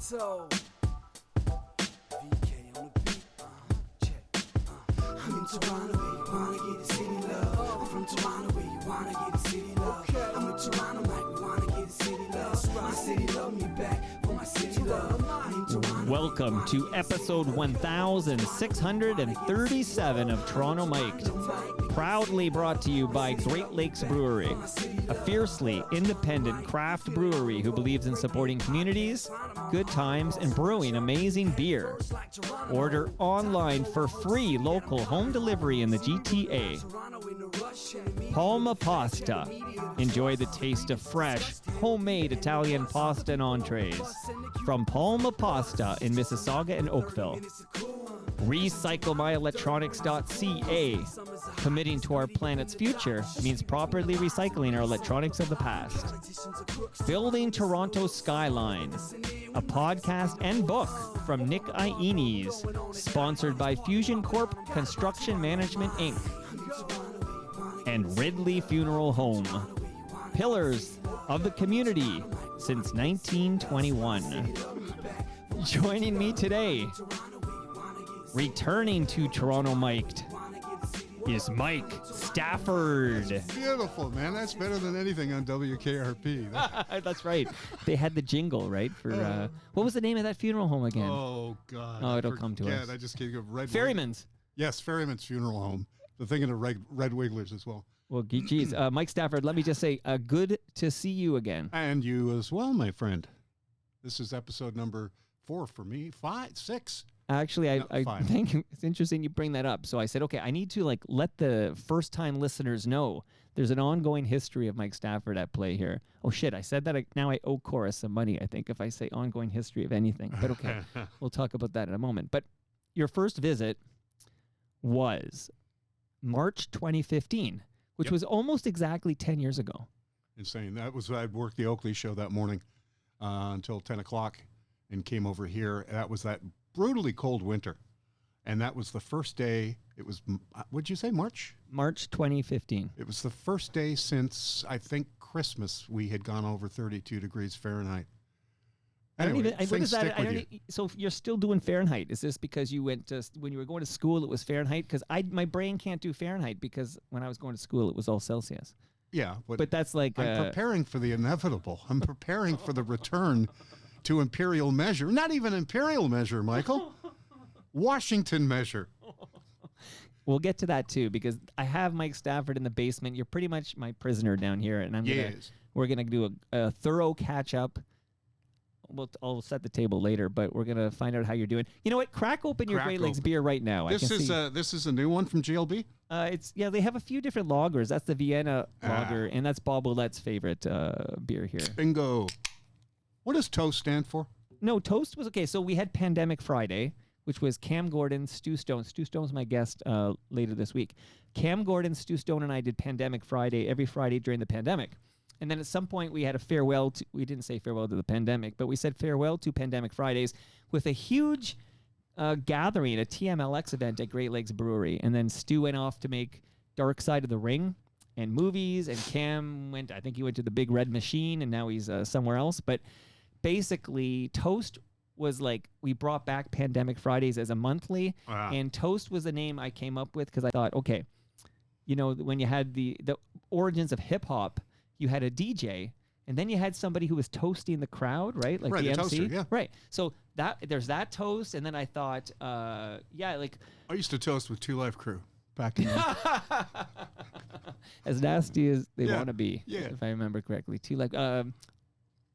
Toronto. VK on the beat. Check. I'm in Toronto where you wanna get the city love. I'm from Toronto where you wanna get the city love. I'm in Toronto like we wanna get the city love. My city love me back for my city love. I'm in Toronto. Welcome to episode 1637 of Toronto Mic'd. Proudly brought to you by Great Lakes Brewery, a fiercely independent craft brewery who believes in supporting communities, good times, and brewing amazing beer. Order online for free local home delivery in the GTA. Palma Pasta. Enjoy the taste of fresh, homemade Italian pasta and entrees. From Palma Pasta in Mississauga and Oakville. RecycleMyElectronics.ca. Committing to our planet's future means properly recycling our electronics of the past. Building Toronto Skyline. A podcast and book from Nick Iones. Sponsored by Fusion Corp Construction Management, Inc. And Ridley Funeral Home. Pillars of the community since 1921. Joining me today, returning to Toronto Mic'd, is Mike Stafford. Beautiful, man. That's better than anything on WKRP. That's right. They had the jingle, right? For what was the name of that funeral home again? Oh, God. Oh, it'll come to us. I just can't go. Ferryman's. Yes, Ferryman's Funeral Home. The thing of the Red Wigglers as well. Well, geez. Mike Stafford, let me just say, good to see you again. And you as well, my friend. This is episode number 4 for me. 5, 6. Actually, I think it's interesting you bring that up. So I said, okay, I need to let the first-time listeners know there's an ongoing history of Mike Stafford at play here. Oh, shit, I said that. Now I owe Chorus some money, I think, if I say ongoing history of anything. But okay, we'll talk about that in a moment. But your first visit was March 2015, which was almost exactly 10 years ago. Insane. That was, I'd worked the Oakley show that morning until 10 o'clock and came over here. That was that brutally cold winter. And that was the first day. It was, what'd you say, March? March 2015. It was the first day since, I think, Christmas, we had gone over 32 degrees Fahrenheit. Anyway, So you're still doing Fahrenheit. Is this because you went to, when you were going to school, it was Fahrenheit? Because my brain can't do Fahrenheit because when I was going to school, it was all Celsius. Yeah. But that's like... I'm preparing for the inevitable. I'm preparing for the return to imperial measure. Not even imperial measure, Michael. Washington measure. We'll get to that too, because I have Mike Stafford in the basement. You're pretty much my prisoner down here, and we're gonna do a thorough catch up. I'll set the table later, but we're gonna find out how you're doing. You know what? Crack open your Great Lakes beer right now. This is a new one from GLB. They have a few different lagers. That's the Vienna lager, and that's Bob Ouellette's favorite beer here. Bingo. What does Toast stand for? No, Toast was okay. So we had Pandemic Friday, which was Cam Gordon, Stu Stone. Stu Stone's my guest later this week. Cam Gordon, Stu Stone, and I did Pandemic Friday every Friday during the pandemic. And then at some point we had a farewell to, we didn't say farewell to the pandemic, but we said farewell to Pandemic Fridays with a huge gathering, a TMLX event at Great Lakes Brewery. And then Stu went off to make Dark Side of the Ring and movies, and Cam went, I think he went to the Big Red Machine, and now he's somewhere else. But basically, Toast was like, we brought back Pandemic Fridays as a monthly, and Toast was the name I came up with because I thought, okay, you know, when you had the origins of hip-hop, you had a DJ, and then you had somebody who was toasting the crowd, right? Like the MC. Toaster, yeah. Right. So there's that toast, and then I thought, I used to toast with 2 Live Crew back in as nasty as they want to be, yeah. If I remember correctly. 2 Live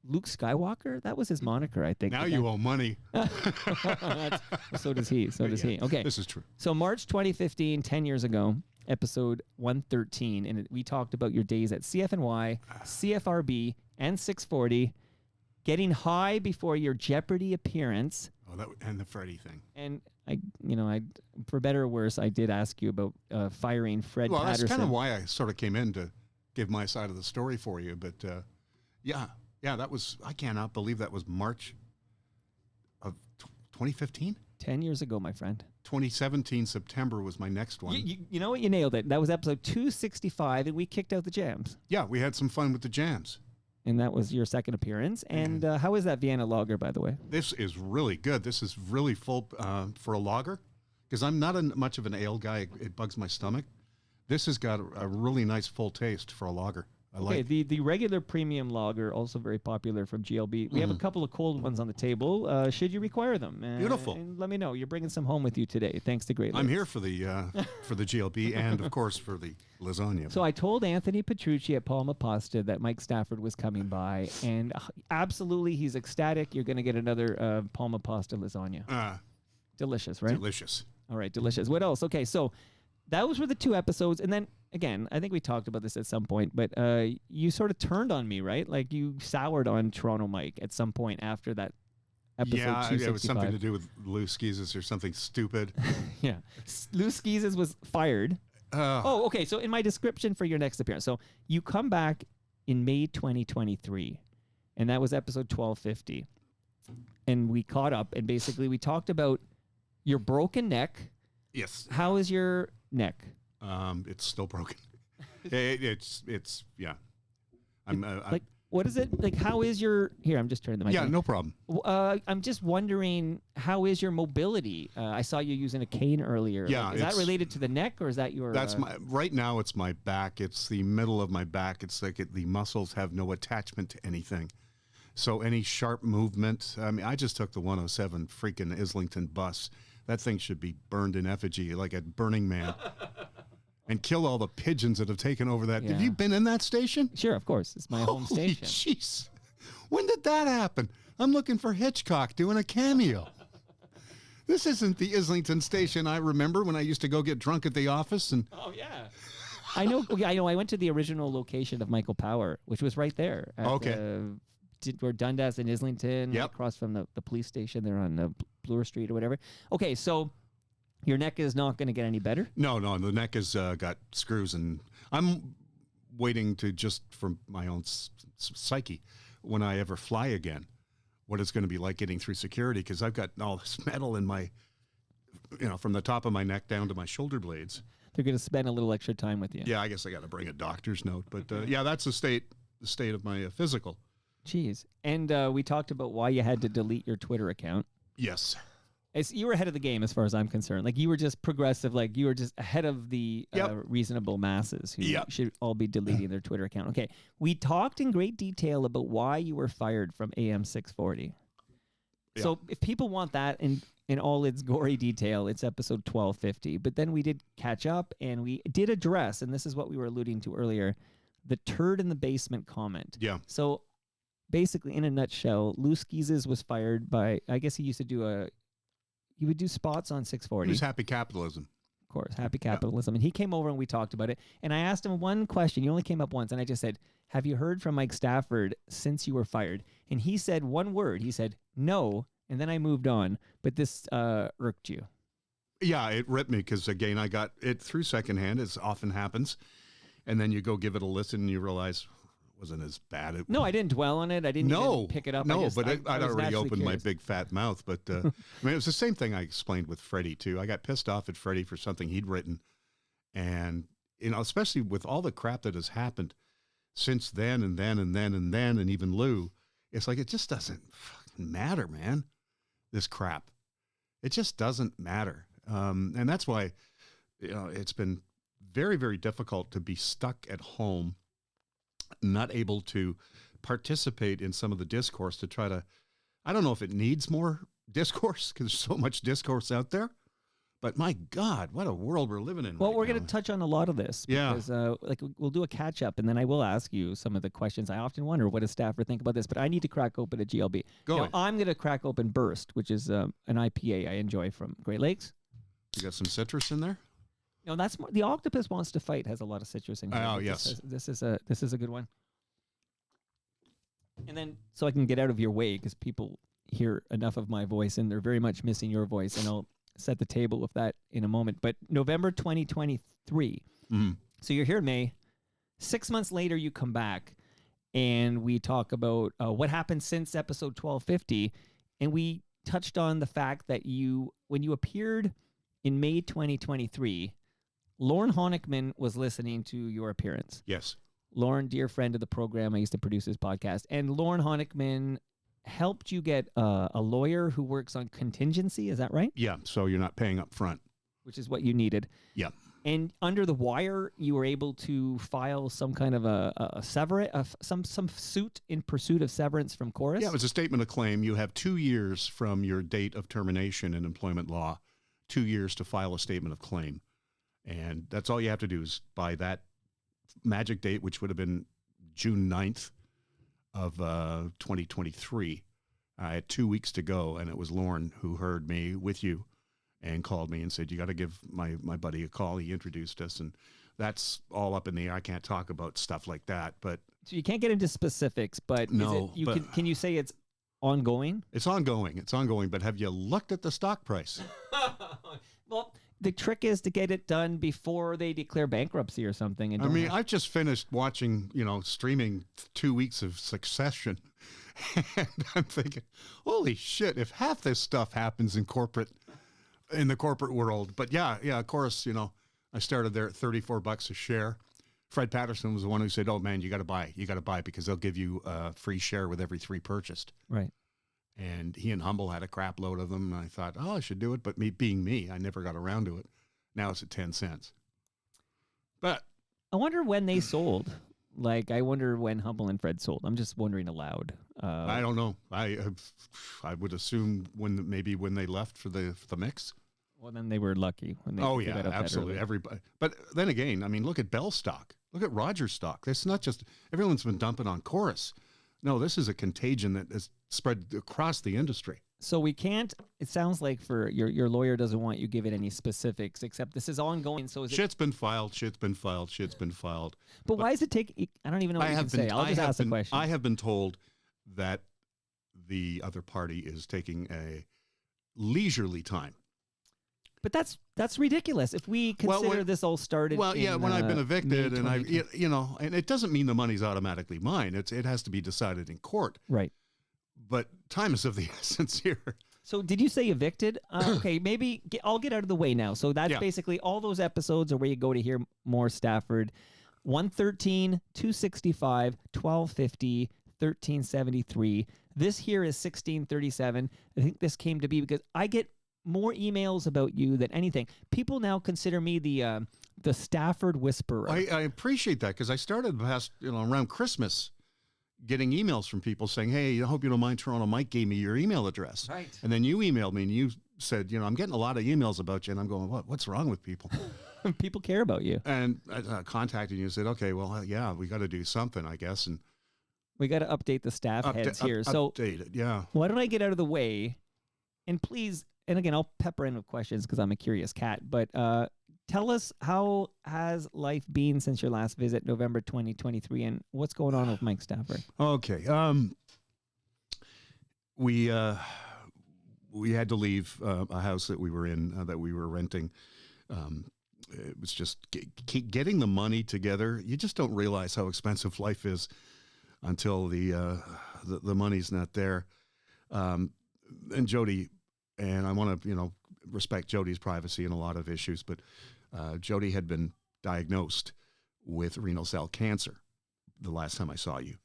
Luke Skywalker, that was his moniker, I think. Now you owe money. So does he. Does he. Okay. This is true. So March 2015, 10 years ago, episode 113, and we talked about your days at CFNY, CFRB, and 640, getting high before your Jeopardy appearance. Oh, and the Freddie thing. And I, for better or worse, I did ask you about firing Fred Patterson. Well, that's kind of why I sort of came in to give my side of the story for you. But that was, I cannot believe that was March of 2015. 10 years ago, my friend. 2017 September was my next one. You know what? You nailed it. That was episode 265, and we kicked out the jams. Yeah, we had some fun with the jams. and that was your second appearance. And how is that Vienna lager, by the way? This is really good. This is really full for a lager, because I'm not much of an ale guy. It bugs my stomach. This has got a really nice full taste for a lager. I like. The regular premium lager, also very popular from GLB. We have a couple of cold ones on the table. Should you require them? Beautiful. And let me know. You're bringing some home with you today, thanks to Great Lakes. I'm here for the GLB and of course for the lasagna. So I told Anthony Petrucci at Palma Pasta that Mike Stafford was coming by, and absolutely he's ecstatic. You're going to get another Palma Pasta lasagna. Delicious, right? Delicious. All right, delicious. What else? Okay, so those were the 2 episodes, and then again, I think we talked about this at some point, but you sort of turned on me, right? Like you soured on Toronto Mike at some point after that episode. Yeah, 265. it was something to do with Lou Skeezes or something stupid. Yeah, Lou Skeezes was fired. Oh, okay. So in my description for your next appearance, so you come back in May 2023, and that was episode 1250, and we caught up, and basically we talked about your broken neck. Yes. How is your neck? It's still broken. It's yeah. I'm like, what is it like? How is your here? I'm just turning the mic. Yeah, no problem. I'm just wondering, how is your mobility? I saw you using a cane earlier. Yeah, like, is that related to the neck, or is that your? That's my right now. It's my back. It's the middle of my back. It's like the muscles have no attachment to anything. So any sharp movement. I mean, I just took the 107 freaking Islington bus. That thing should be burned in effigy, like at Burning Man. And kill all the pigeons that have taken over that. Yeah. Have you been in that station? Sure, of course. It's my home station. Jeez. When did that happen? I'm looking for Hitchcock doing a cameo. This isn't the Islington station I remember when I used to go get drunk at the office. And oh, yeah. I know. I went to the original location of Michael Power, which was right there. At, where Dundas and Islington, across from the police station there on Bloor Street or whatever. Okay, so your neck is not going to get any better? No, the neck has got screws, and I'm waiting to just for my own psyche when I ever fly again, what it's going to be like getting through security, because I've got all this metal in my, from the top of my neck down to my shoulder blades. They're going to spend a little extra time with you. Yeah, I guess I got to bring a doctor's note, but yeah, that's the state of my physical. Jeez. And we talked about why you had to delete your Twitter account. Yes. You were ahead of the game as far as I'm concerned. Like, you were just progressive. Like, you were just ahead of the reasonable masses who should all be deleting their Twitter account. Okay. We talked in great detail about why you were fired from AM 640. Yeah. So if people want that in all its gory detail, it's episode 1250. But then we did catch up, and we did address, and this is what we were alluding to earlier, the turd in the basement comment. Yeah. So basically, in a nutshell, Lou Skeezes was fired by, I guess he used to do he would do spots on 640. It was Happy Capitalism. Of course, Happy Capitalism. And he came over and we talked about it. And I asked him one question. You only came up once. And I just said, have you heard from Mike Stafford since you were fired? And he said one word. He said, no. And then I moved on. But this irked you. Yeah, it ripped me because, again, I got it through secondhand, as often happens. And then you go give it a listen and you realize it wasn't as bad. No, I didn't dwell on it. I didn't even pick it up. No, but I'd already opened my big fat mouth. But I mean, it was the same thing I explained with Freddie, too. I got pissed off at Freddie for something he'd written. And, especially with all the crap that has happened since then and then and then and then, and even Lou, it's like, it just doesn't fucking matter, man, this crap. It just doesn't matter. And that's why, it's been very, very difficult to be stuck at home, not able to participate in some of the discourse to try to, I don't know if it needs more discourse because there's so much discourse out there, but my God, what a world we're living in. Well, we're going to touch on a lot of this because we'll do a catch up and then I will ask you some of the questions. I often wonder, what does Stafford think about this? But I need to crack open a GLB. Now, I'm going to crack open Burst, which is an IPA I enjoy from Great Lakes. You got some citrus in there? No, that's more, the Octopus Wants to Fight has a lot of citrus in here. Oh, yes. This is a good one. And then, so I can get out of your way because people hear enough of my voice and they're very much missing your voice, and I'll set the table with that in a moment. But November 2023. Mm-hmm. So you're here in May. 6 months later, you come back and we talk about what happened since episode 1250. And we touched on the fact that when you appeared in May 2023, Lauren Honickman was listening to your appearance. Yes. Lauren, dear friend of the program, I used to produce his podcast, and Lauren Honigman helped you get a lawyer who works on contingency. Is that right? Yeah, so you're not paying up front. Which is what you needed. Yeah. And under the wire, you were able to file some kind of a some suit in pursuit of severance from Chorus? Yeah, it was a statement of claim. You have 2 years from your date of termination in employment law, 2 years to file a statement of claim. And that's all you have to do is by that magic date, which would have been June 9th of 2023. I had 2 weeks to go, and it was Lauren who heard me with you and called me and said, you got to give my buddy a call. He introduced us, and that's all up in the air. I can't talk about stuff like that, but... So you can't get into specifics, but no, can you say it's ongoing? It's ongoing. It's ongoing, but have you looked at the stock price? Well, the trick is to get it done before they declare bankruptcy or something. And I've just finished watching, streaming 2 weeks of Succession, and I'm thinking, holy shit, if half this stuff happens in the corporate world. But yeah, of course, I started there at $34 a share. Fred Patterson was the one who said, oh man, you got to buy because they'll give you a free share with every 3 purchased. Right. And he and Humble had a crap load of them. And I thought, I should do it. But me being me, I never got around to it. Now it's at 10 cents. But I wonder when they sold. I wonder when Humble and Fred sold. I'm just wondering aloud. I don't know. I would assume when they left for the mix. Well, then they were lucky when they. Oh yeah, absolutely. Everybody. But then again, look at Bell stock. Look at Rogers stock. It's not just everyone's been dumping on Chorus. No, this is a contagion that has spread across the industry. So we can't. It sounds like for your lawyer doesn't want you giving any specifics, except this is ongoing. So shit's been filed. Shit's been filed. Shit's been filed. But why does it take? I don't even know what you can say. I'll just ask the question. I have been told that the other party is taking a leisurely time. But that's ridiculous. If we consider this all started. Well, yeah, when I've been evicted and and it doesn't mean the money's automatically mine. It has to be decided in court. Right. But time is of the essence here. So did you say evicted? Okay, maybe I'll get out of the way now. So that's basically all those episodes are where you go to hear more Stafford. 113, 265, 1250, 1373. This here is 1637. I think this came to be because I get more emails about you than anything. People now consider me the Stafford whisperer. I appreciate that because I started around Christmas getting emails from people saying, hey, I hope you don't mind, Toronto Mike gave me your email address. Right. And then you emailed me and you said, I'm getting a lot of emails about you. And I'm going, what's wrong with people? People care about you. And I contacted you and said, okay, well, yeah, we got to do something, I guess. And we got to update the staff heads here. Update it, yeah. Why don't I get out of the way? And please, and again, I'll pepper in with questions because I'm a curious cat. But tell us, how has life been since your last visit, November 2023, and what's going on with Mike Stafford? Okay. We had to leave a house that we were in, that we were renting. It was just getting the money together. You just don't realize how expensive life is until the money's not there. And Jody, and I want to, respect Jody's privacy in a lot of issues, but Jody had been diagnosed with renal cell cancer the last time I saw you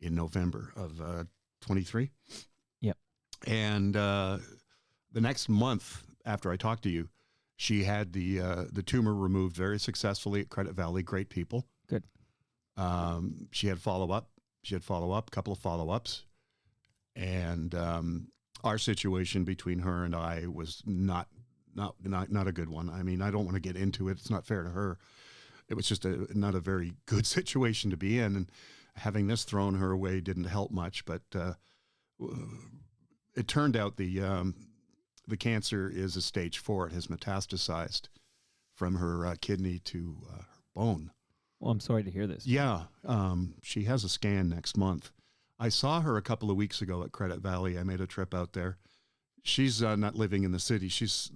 in November of 23. Yep. And the next month after I talked to you, she had the tumor removed very successfully at Credit Valley. Great people. Good. She had follow-up. Couple of follow-ups. And our situation between her and I was not a good one. I don't want to get into it. It's not fair to her. It was just not a very good situation to be in. And having this thrown her way didn't help much. But it turned out the cancer is a stage 4. It has metastasized from her kidney to her bone. Well, I'm sorry to hear this. Yeah. She has a scan next month. I saw her a couple of weeks ago at Credit Valley. I made a trip out there. She's not living in the city. She's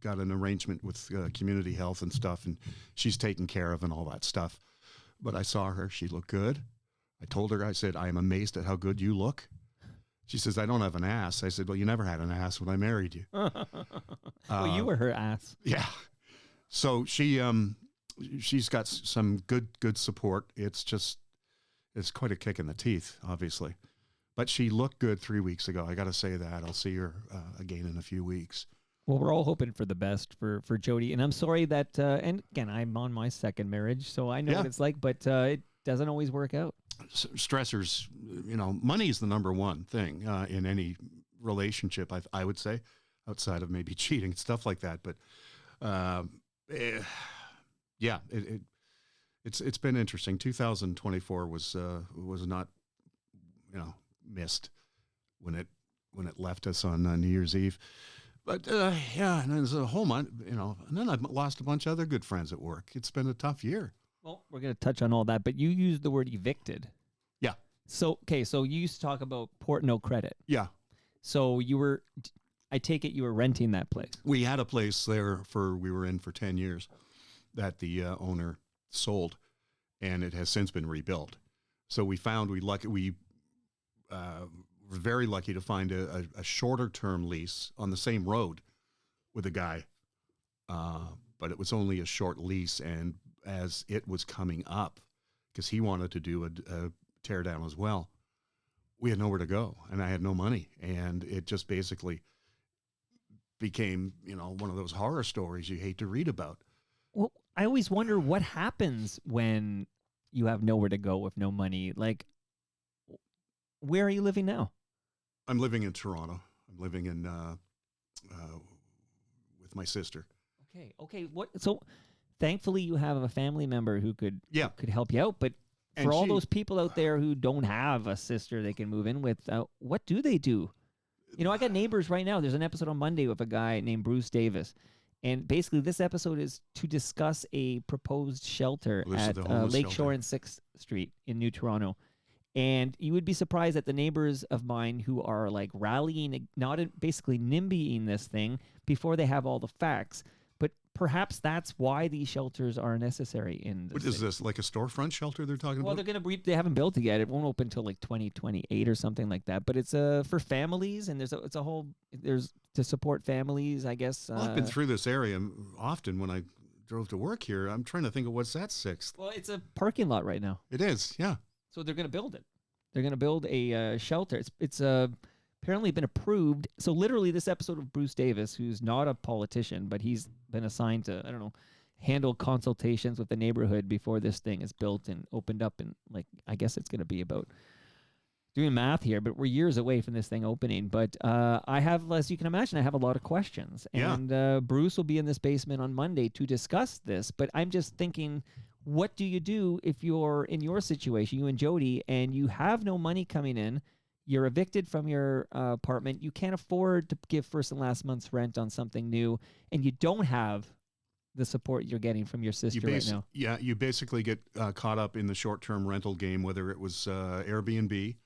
got an arrangement with community health and stuff, and she's taken care of and all that stuff. But I saw her. She looked good. I told her, I said, I am amazed at how good you look. She says, I don't have an ass. I said, well, you never had an ass when I married you. Well, you were her ass. Yeah. So she, she's got some good support. It's quite a kick in the teeth, obviously. But she looked good 3 weeks ago. I got to say that. I'll see her again in a few weeks. Well, we're all hoping for the best for Jody. And I'm sorry that, and again, I'm on my second marriage, so I know what it's like, but it doesn't always work out. Stressors, money is the number one thing in any relationship, I would say, outside of maybe cheating, stuff like that. But it's been interesting. 2024 was not, missed when it left us on New Year's Eve. But and then there's a whole month, and then I've lost a bunch of other good friends at work. It's been a tough year. Well, we're going to touch on all that, but you used the word evicted. Yeah. So you used to talk about no credit. Yeah. So I take it you were renting that place. We had a place there we were in for 10 years that the owner sold, and it has since been rebuilt. So we were very lucky to find a shorter term lease on the same road with a guy, but it was only a short lease. And as it was coming up, because he wanted to do a tear down as well, we had nowhere to go, and I had no money, and it just basically became one of those horror stories you hate to read about. Well, I always wonder what happens when you have nowhere to go with no money. Like, where are you living now? I'm living in Toronto. I'm living in with my sister. Okay. So, thankfully, you have a family member who could help you out. But And for all those people out there who don't have a sister they can move in with, what do they do? I got neighbors right now. There's an episode on Monday with a guy named Bruce Davis. And basically, this episode is to discuss a proposed shelter at Lakeshore and 6th Street in New Toronto. And you would be surprised at the neighbors of mine who are like rallying, basically NIMBYing this thing before they have all the facts. But perhaps that's why these shelters are necessary in the What is this, like a storefront shelter they're talking Well, about? they haven't built it yet. It won't open until like 2028 or something like that. But it's for families, and there's to support families, I guess. Well, I've been through this area often when I drove to work here. I'm trying to think of what's that 6th. Well, it's a parking lot right now. It is, yeah. So they're going to build it. They're going to build a shelter. It's apparently been approved. So literally this episode of Bruce Davis, who's not a politician, but he's been assigned to, handle consultations with the neighborhood before this thing is built and opened up. And I guess it's going to be about doing math here, but we're years away from this thing opening. But I have, as you can imagine, I have a lot of questions. And Bruce will be in this basement on Monday to discuss this. But I'm just thinking, what do you do if you're in your situation, you and Jody, and you have no money coming in? You're evicted from your apartment. You can't afford to give first and last month's rent on something new, and you don't have the support you're getting from your sister right now. Yeah, you basically get caught up in the short-term rental game, whether it was Airbnb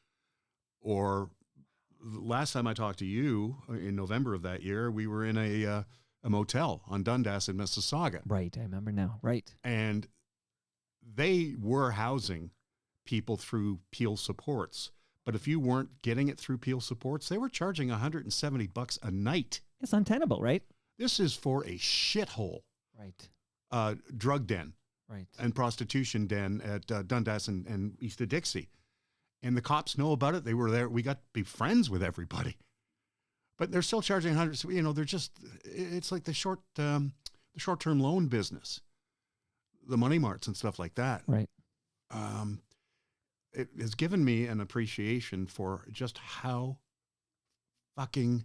or last time I talked to you in November of that year, we were in a motel on Dundas in Mississauga. Right, I remember now. Right. And they were housing people through Peel Supports. But if you weren't getting it through Peel Supports, they were charging $170 a night. It's untenable, right? This is for a shithole. Right. Drug den. Right. And prostitution den at Dundas and East of Dixie. And the cops know about it. They were there. We got to be friends with everybody. But they're still charging hundreds. They're just, it's like the short-term loan business. The money marts and stuff like that. Right. It has given me an appreciation for just how fucking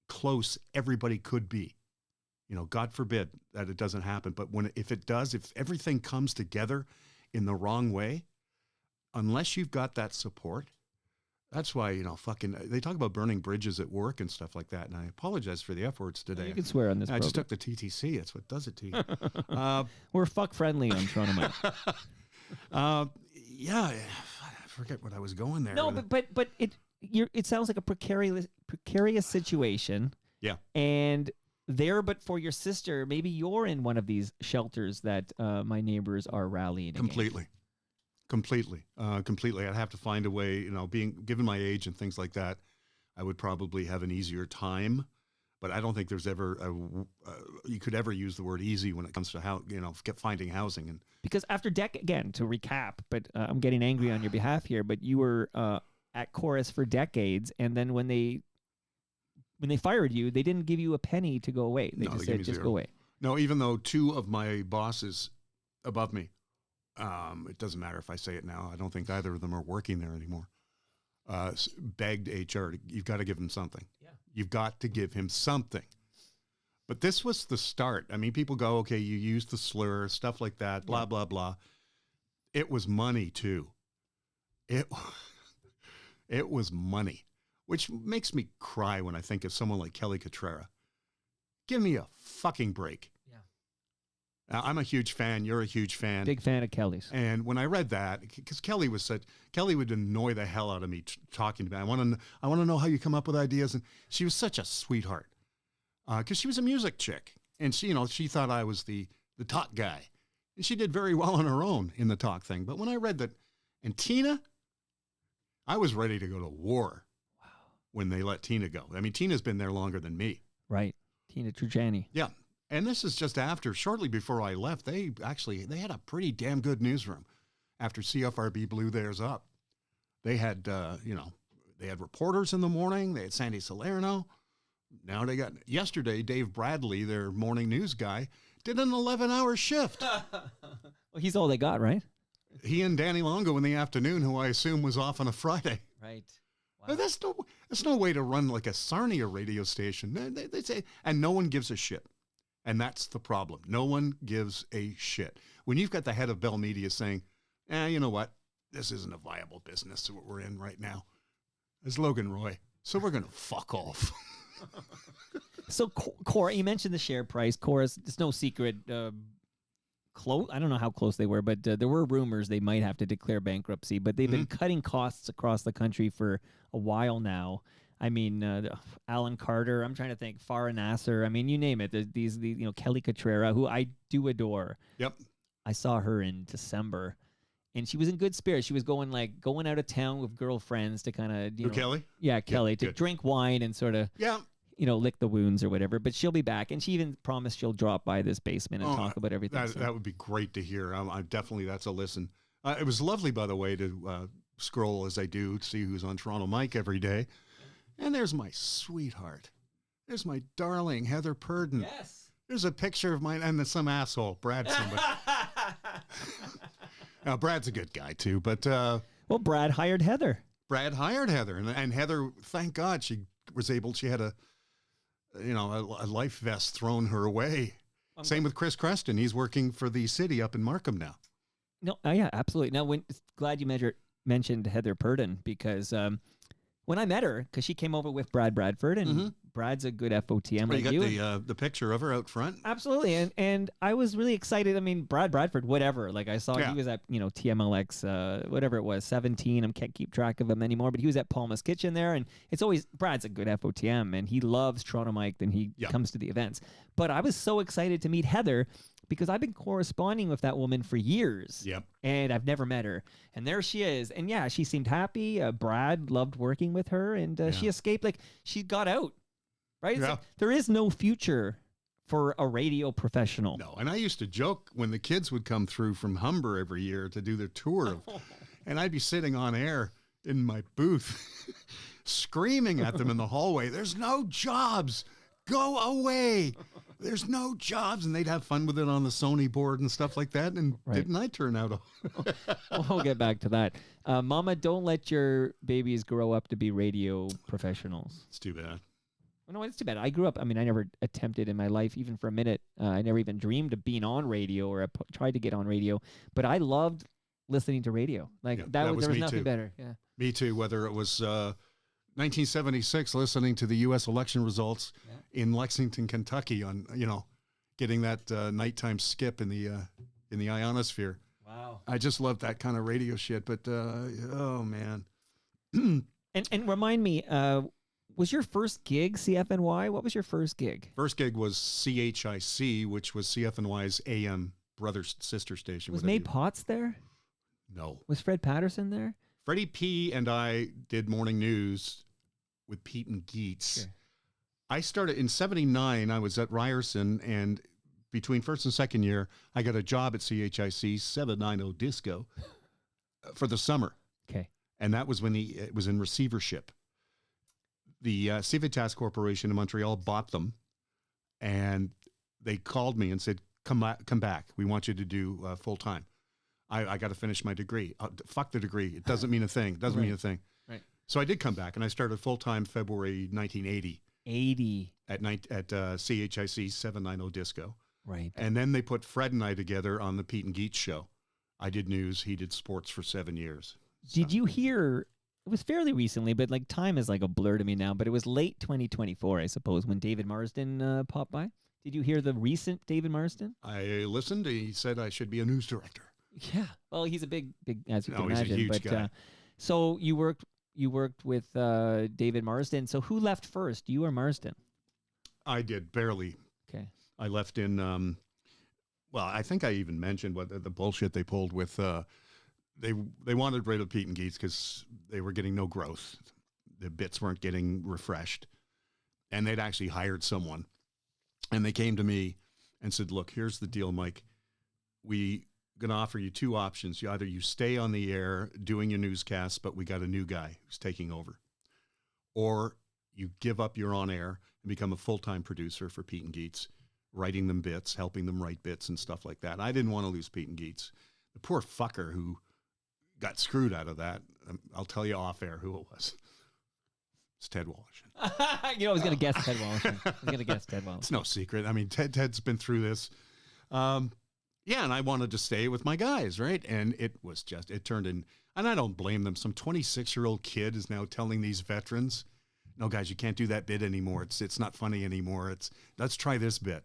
close everybody could be. God forbid that it doesn't happen. But if it does, if everything comes together in the wrong way, unless you've got that support, that's why, they talk about burning bridges at work and stuff like that. And I apologize for the F words today. You can swear on this I just took the TTC. That's what does it to you. We're fuck friendly on Toronto Mike. Yeah, I forget what I was going there. No, but it sounds like a precarious situation. Yeah. And but for your sister, maybe you're in one of these shelters that my neighbors are rallying Completely. I'd have to find a way, being given my age and things like that, I would probably have an easier time. But I don't think there's ever you could ever use the word easy when it comes to how finding housing. And Because after again, to recap, but I'm getting angry on your behalf here, but you were at Chorus for decades, and then when they fired you, they didn't give you a penny to go away. They just said, just go away. No, even though two of my bosses above me, it doesn't matter if I say it now, I don't think either of them are working there anymore, begged HR, you've got to give him something. Yeah. You've got to give him something. But this was the start. I mean, people go, okay, you used the slur, stuff like that, blah, blah, blah. It was money, too. It was money, which makes me cry when I think of someone like Kelly Cutrera. Give me a fucking break. Yeah. I'm a huge fan. You're a huge fan. Big fan of Kelly's. And when I read that, because Kelly would annoy the hell out of me talking to me. I want to know how you come up with ideas. And she was such a sweetheart. Because she was a music chick, and she thought I was the talk guy, and she did very well on her own in the talk thing. But when I read that, and Tina, I was ready to go to war. Wow. When they let Tina go. I mean, Tina's been there longer than me. Right, Tina Trujani. Yeah, and this is just shortly before I left. They had a pretty damn good newsroom after CFRB blew theirs up. They had they had reporters in the morning. They had Sandy Salerno. Now yesterday, Dave Bradley, their morning news guy, did an 11-hour shift. Well, he's all they got, right? He and Danny Longo in the afternoon, who I assume was off on a Friday. Right. Wow. But that's no way to run like a Sarnia radio station. They say, and no one gives a shit. And that's the problem. No one gives a shit. When you've got the head of Bell Media saying, you know what? This isn't a viable business what we're in right now. It's Logan Roy. So we're going to fuck off. So, Cora, you mentioned the share price. Chorus, it's no secret. Close. I don't know how close they were, but there were rumors they might have to declare bankruptcy. But they've been cutting costs across the country for a while now. I mean, Alan Carter. I'm trying to think. Farah Nasser. I mean, you name it. These Kelly Cutrera, who I do adore. Yep. I saw her in December, and she was in good spirits. She was going out of town with girlfriends to kind of Kelly. Yeah, Kelly Yep, to good. Drink wine and sort of lick the wounds or whatever. But she'll be back, and she even promised she'll drop by this basement and talk about everything. That would be great to hear. I definitely, that's a listen. It was lovely, by the way, to scroll as I do, see who's on Toronto Mike every day. And there's my sweetheart. There's my darling Heather Purdon. Yes. There's a picture of mine and some asshole, Brad somebody. Now, Brad's a good guy too, but well, Brad hired Heather. And Heather, thank God, she had a life vest thrown her way. Same with Chris Creston. He's working for the city up in Markham now. No, yeah, absolutely. Now, glad you mentioned Heather Purdon, because when I met her, because she came over with Brad Bradford, and Brad's a good FOTM. Well, you got the picture of her out front. Absolutely, and I was really excited. I mean, Brad Bradford, whatever. Like, I saw he was at TMLX, whatever it was, 17. I can't keep track of him anymore, but he was at Palma's Kitchen there, and it's always Brad's a good FOTM, and he loves Toronto Mike. Then he comes to the events. But I was so excited to meet Heather, because I've been corresponding with that woman for years. Yep. And I've never met her. And there she is. And yeah, she seemed happy. Brad loved working with her, and she escaped. Like, she got out, right? It's like, there is no future for a radio professional. No. And I used to joke when the kids would come through from Humber every year to do their tour, and I'd be sitting on air in my booth screaming at them in the hallway, "There's no jobs. Go away. There's no jobs." And they'd have fun with it on the Sony board and stuff like that. And didn't I turn out? We'll get back to that. Mama, don't let your babies grow up to be radio professionals. It's too bad. No, it's too bad. I grew up, I never attempted in my life, even for a minute. I never even dreamed of being on radio, or tried to get on radio. But I loved listening to radio. Like, there was nothing better. Yeah. Me too, whether it was 1976, listening to the U.S. election results in Lexington, Kentucky, on getting that nighttime skip in the ionosphere. Wow! I just love that kind of radio shit. But oh man! and remind me, was your first gig CFNY? What was your first gig? First gig was CHIC, which was CFNY's AM brother sister station. Was May Potts there? No. Was Fred Patterson there? Freddie P. and I did morning news with Pete and Geets. I started in 79. I was at Ryerson, and between first and second year, I got a job at CHIC 790 Disco for the summer. Okay. And that was when it was in receivership. The Civitas Corporation in Montreal bought them, and they called me and said, come back. We want you to do full-time. I got to finish my degree. Fuck the degree. It doesn't mean a thing. It doesn't mean a thing. Right. So I did come back, and I started full-time February 1980. 80. At CHIC 790 Disco. Right. And then they put Fred and I together on the Pete and Geets show. I did news. He did sports for 7 years. Did you hear, it was fairly recently, but like time is like a blur to me now, but it was late 2024, I suppose, when David Marsden popped by. Did you hear the recent David Marsden? I listened. He said I should be a news director. Yeah. Well, he's a big, as you can he's imagine. a huge but guy. So you worked with David Marsden. So who left first, you or Marsden? I did, barely. Okay. I left in, well, I think I even mentioned what the bullshit they pulled with, they wanted rid of Pete and Geets because they were getting no growth. The bits weren't getting refreshed. And they'd actually hired someone. And they came to me and said, look, here's the deal, Mike. We going to offer you two options. Either you stay on the air doing your newscasts, but we got a new guy who's taking over. Or you give up your on-air and become a full-time producer for Pete and Geets, writing them bits, helping them write bits and stuff like that. I didn't want to lose Pete and Geets. The poor fucker who got screwed out of that, I'll tell you off-air who it was. It's Ted Wallish. I was going to guess Ted Wallish. It's no secret. I mean, Ted's been through this. Yeah, and I wanted to stay with my guys, right? And it turned in, and I don't blame them. Some 26-year-old kid is now telling these veterans, no, guys, you can't do that bit anymore. It's not funny anymore. Let's try this bit.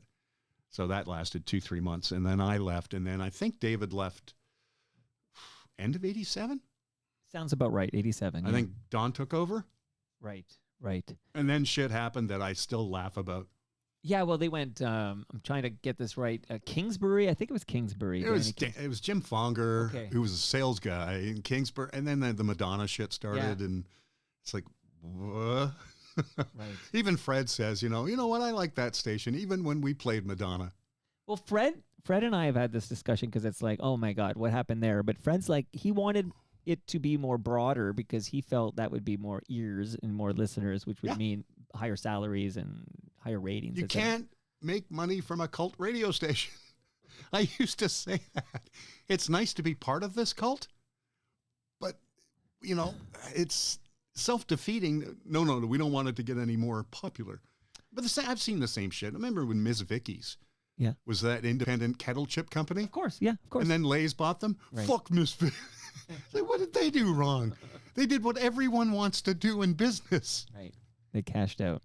So that lasted 2-3 months, and then I left, and then I think David left end of 87? Sounds about right, 87. I think Don took over. Right. And then shit happened that I still laugh about. Yeah, well, they went, I'm trying to get this right, Kingsbury, I think it was Kingsbury. It was Jim Fonger, Okay. who was a sales guy in Kingsbury, and then the Madonna shit started, and it's like, what? Right. Even Fred says, you know what, I like that station, even when we played Madonna. Well, Fred and I have had this discussion because it's like, oh my God, what happened there? But Fred's like, he wanted it to be more broader because he felt that would be more ears and more listeners, which would mean higher salaries and higher ratings. You can't make money from a cult radio station. I used to say that. It's nice to be part of this cult, but, it's self-defeating. No, we don't want it to get any more popular. But I've seen the same shit. I remember when Ms. Vicky's was that independent kettle chip company. Of course, yeah, of course. And then Lay's bought them. Right. Fuck Ms. Vicky. Like, what did they do wrong? They did what everyone wants to do in business. Right. They cashed out.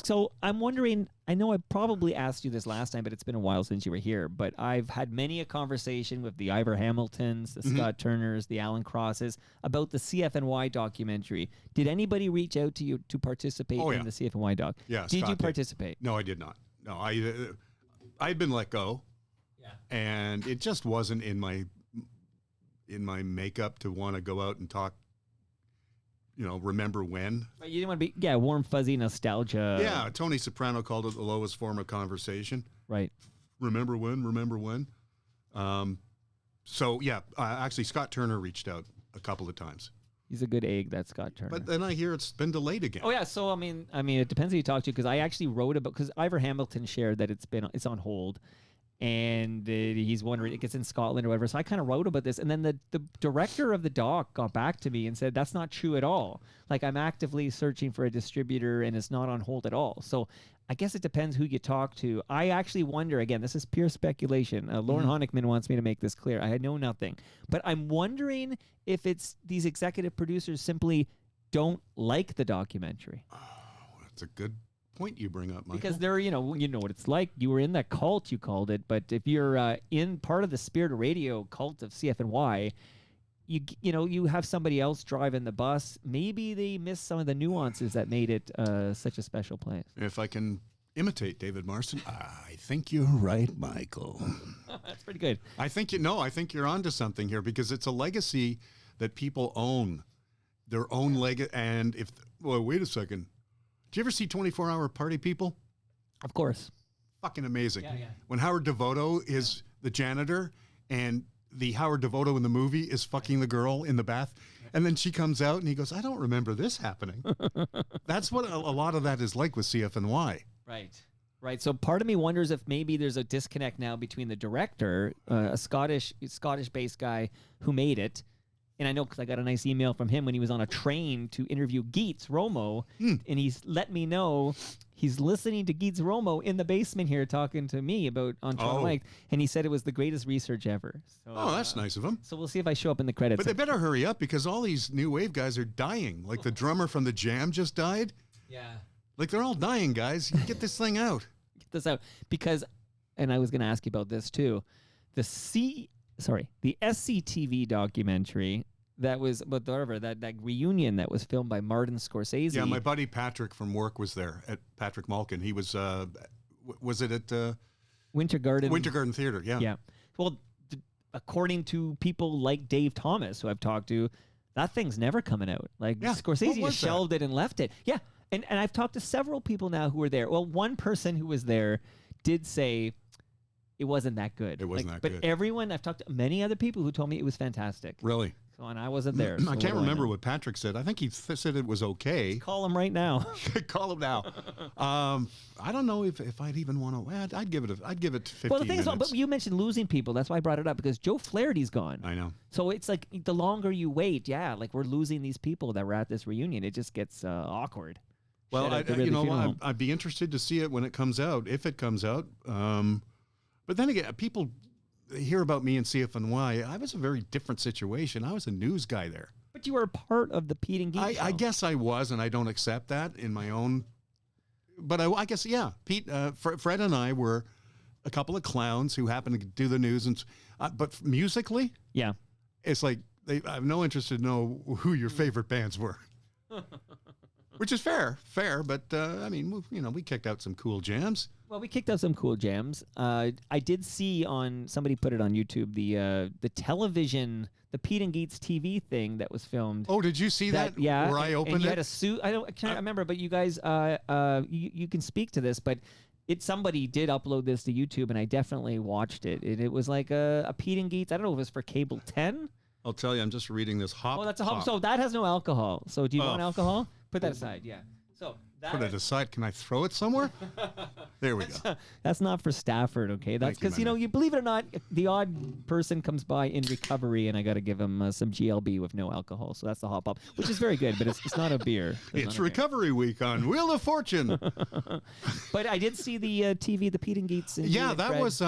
So I'm wondering, I know I probably asked you this last time, but it's been a while since you were here, but I've had many a conversation with the Ivor Hamiltons, the Scott Turners, the Alan Crosses about the CFNY documentary. Did anybody reach out to you to participate in the CFNY doc? Yeah. Did Scott you participate? No, I did not. No, I'd been let go. Yeah. And it just wasn't in my makeup to want to go out and talk, remember when. But you didn't want to be, warm, fuzzy nostalgia. Yeah, Tony Soprano called it the lowest form of conversation. Right. Remember when. Actually, Scott Turner reached out a couple of times. He's a good egg, that Scott Turner. But then I hear it's been delayed again. Oh yeah, so I mean, it depends who you talk to, because I actually wrote about, because Ivor Hamilton shared that it's on hold, and he's wondering, it gets in Scotland or whatever. So I kind of wrote about this, and then the director of the doc got back to me and said that's not true at all. Like, I'm actively searching for a distributor, and it's not on hold at all. So I guess it depends who you talk to. I actually wonder, again, this is pure speculation. Lauren Honickman wants me to make this clear. I know nothing. But I'm wondering if it's these executive producers simply don't like the documentary. Oh, that's a good point you bring up, Michael. Because they're, you know what it's like. You were in that cult, you called it. But if you're in part of the Spirit of Radio cult of CFNY, you have somebody else driving the bus. Maybe they miss some of the nuances that made it such a special place. If I can imitate David Marsden, I think you're right, Michael. That's pretty good. I think you're onto something here, because it's a legacy that people own, their own legacy. And wait a second, you ever see 24-Hour Party People? Of course. Fucking amazing. Yeah. When Howard Devoto is the janitor and the Howard Devoto in the movie is fucking the girl in the bath. And then she comes out and he goes, I don't remember this happening. That's what a lot of that is like with CFNY. Right. So part of me wonders if maybe there's a disconnect now between the director, a Scottish-based guy who made it. And I know because I got a nice email from him when he was on a train to interview Geets Romo. And he's let me know he's listening to Geets Romo in the basement here talking to me about on Toronto Mike. And he said it was the greatest research ever. So, that's nice of him. So we'll see if I show up in the credits. But they better hurry up because all these new wave guys are dying. Like the drummer from the Jam just died. Yeah. Like they're all dying, guys. Get this thing out. Get this out. Because, and I was going to ask you about this too, the SCTV documentary that was about that reunion that was filmed by Martin Scorsese. Yeah, my buddy Patrick from work was there at Patrick Malkin. He was it at Winter Garden Theater? Yeah. Yeah. Well, according to people like Dave Thomas, who I've talked to, that thing's never coming out. Like Scorsese just shelved it and left it. Yeah. And I've talked to several people now who were there. Well, one person who was there did say it wasn't that good. It wasn't that good. But everyone, I've talked to many other people who told me it was fantastic. Really? So, and I wasn't there. I can't remember what Patrick said. I think he said it was okay. Let's call him right now. Call him now. I don't know if I'd even want to. I'd give it 15 Well, the thing minutes. is, but you mentioned losing people. That's why I brought it up, because Joe Flaherty's gone. I know. So it's like the longer you wait, like we're losing these people that were at this reunion. It just gets awkward. Well, I'd be interested to see it when it comes out, if it comes out. But then again, people hear about me and CFNY. I was a very different situation. I was a news guy there. But you were a part of the Pete and Geek show. I guess I was, and I don't accept that in my own. But I guess, yeah, Pete, Fred and I were a couple of clowns who happened to do the news. But musically, yeah, it's like I have no interest to know who your favorite bands were. Which is fair. But I mean, we kicked out some cool jams. Well, we kicked out some cool jams. I did see somebody put it on YouTube, the television, the Pete and Geets TV thing that was filmed. Oh, did you see that? Yeah. Where I opened and you it? had a suit. I can't remember, but you guys, you can speak to this, but somebody did upload this to YouTube, and I definitely watched it. It was like a Pete and Geets. I don't know if it was for Cable 10. I'll tell you, I'm just reading this hop. Oh, that's a hop. So that has no alcohol. So do you want alcohol? Put that aside. Yeah. So put it aside. Can I throw it somewhere? There we go. That's not for Stafford, okay? That's because you believe it or not, the odd person comes by in recovery, and I got to give him some GLB with no alcohol. So that's the hop up, which is very good, but it's not a beer. It's recovery week on Wheel of Fortune. But I did see the TV, the Pete and Geets. Yeah, that Fred. Was.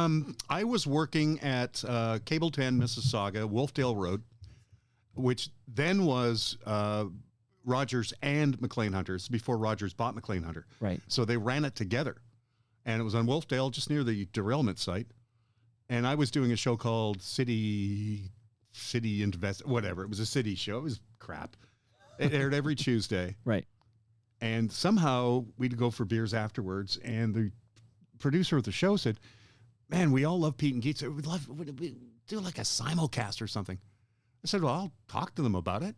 I was working at Cable 10 Mississauga, Wolfdale Road, which then was. Rogers and McLean Hunters before Rogers bought McLean Hunter. Right. So they ran it together. And it was on Wolfdale, just near the derailment site. And I was doing a show called City Invest, whatever. It was a city show. It was crap. It aired every Tuesday. Right. And somehow we'd go for beers afterwards. And the producer of the show said, man, we all love Pete and Geets. We'd do like a simulcast or something. I said, well, I'll talk to them about it.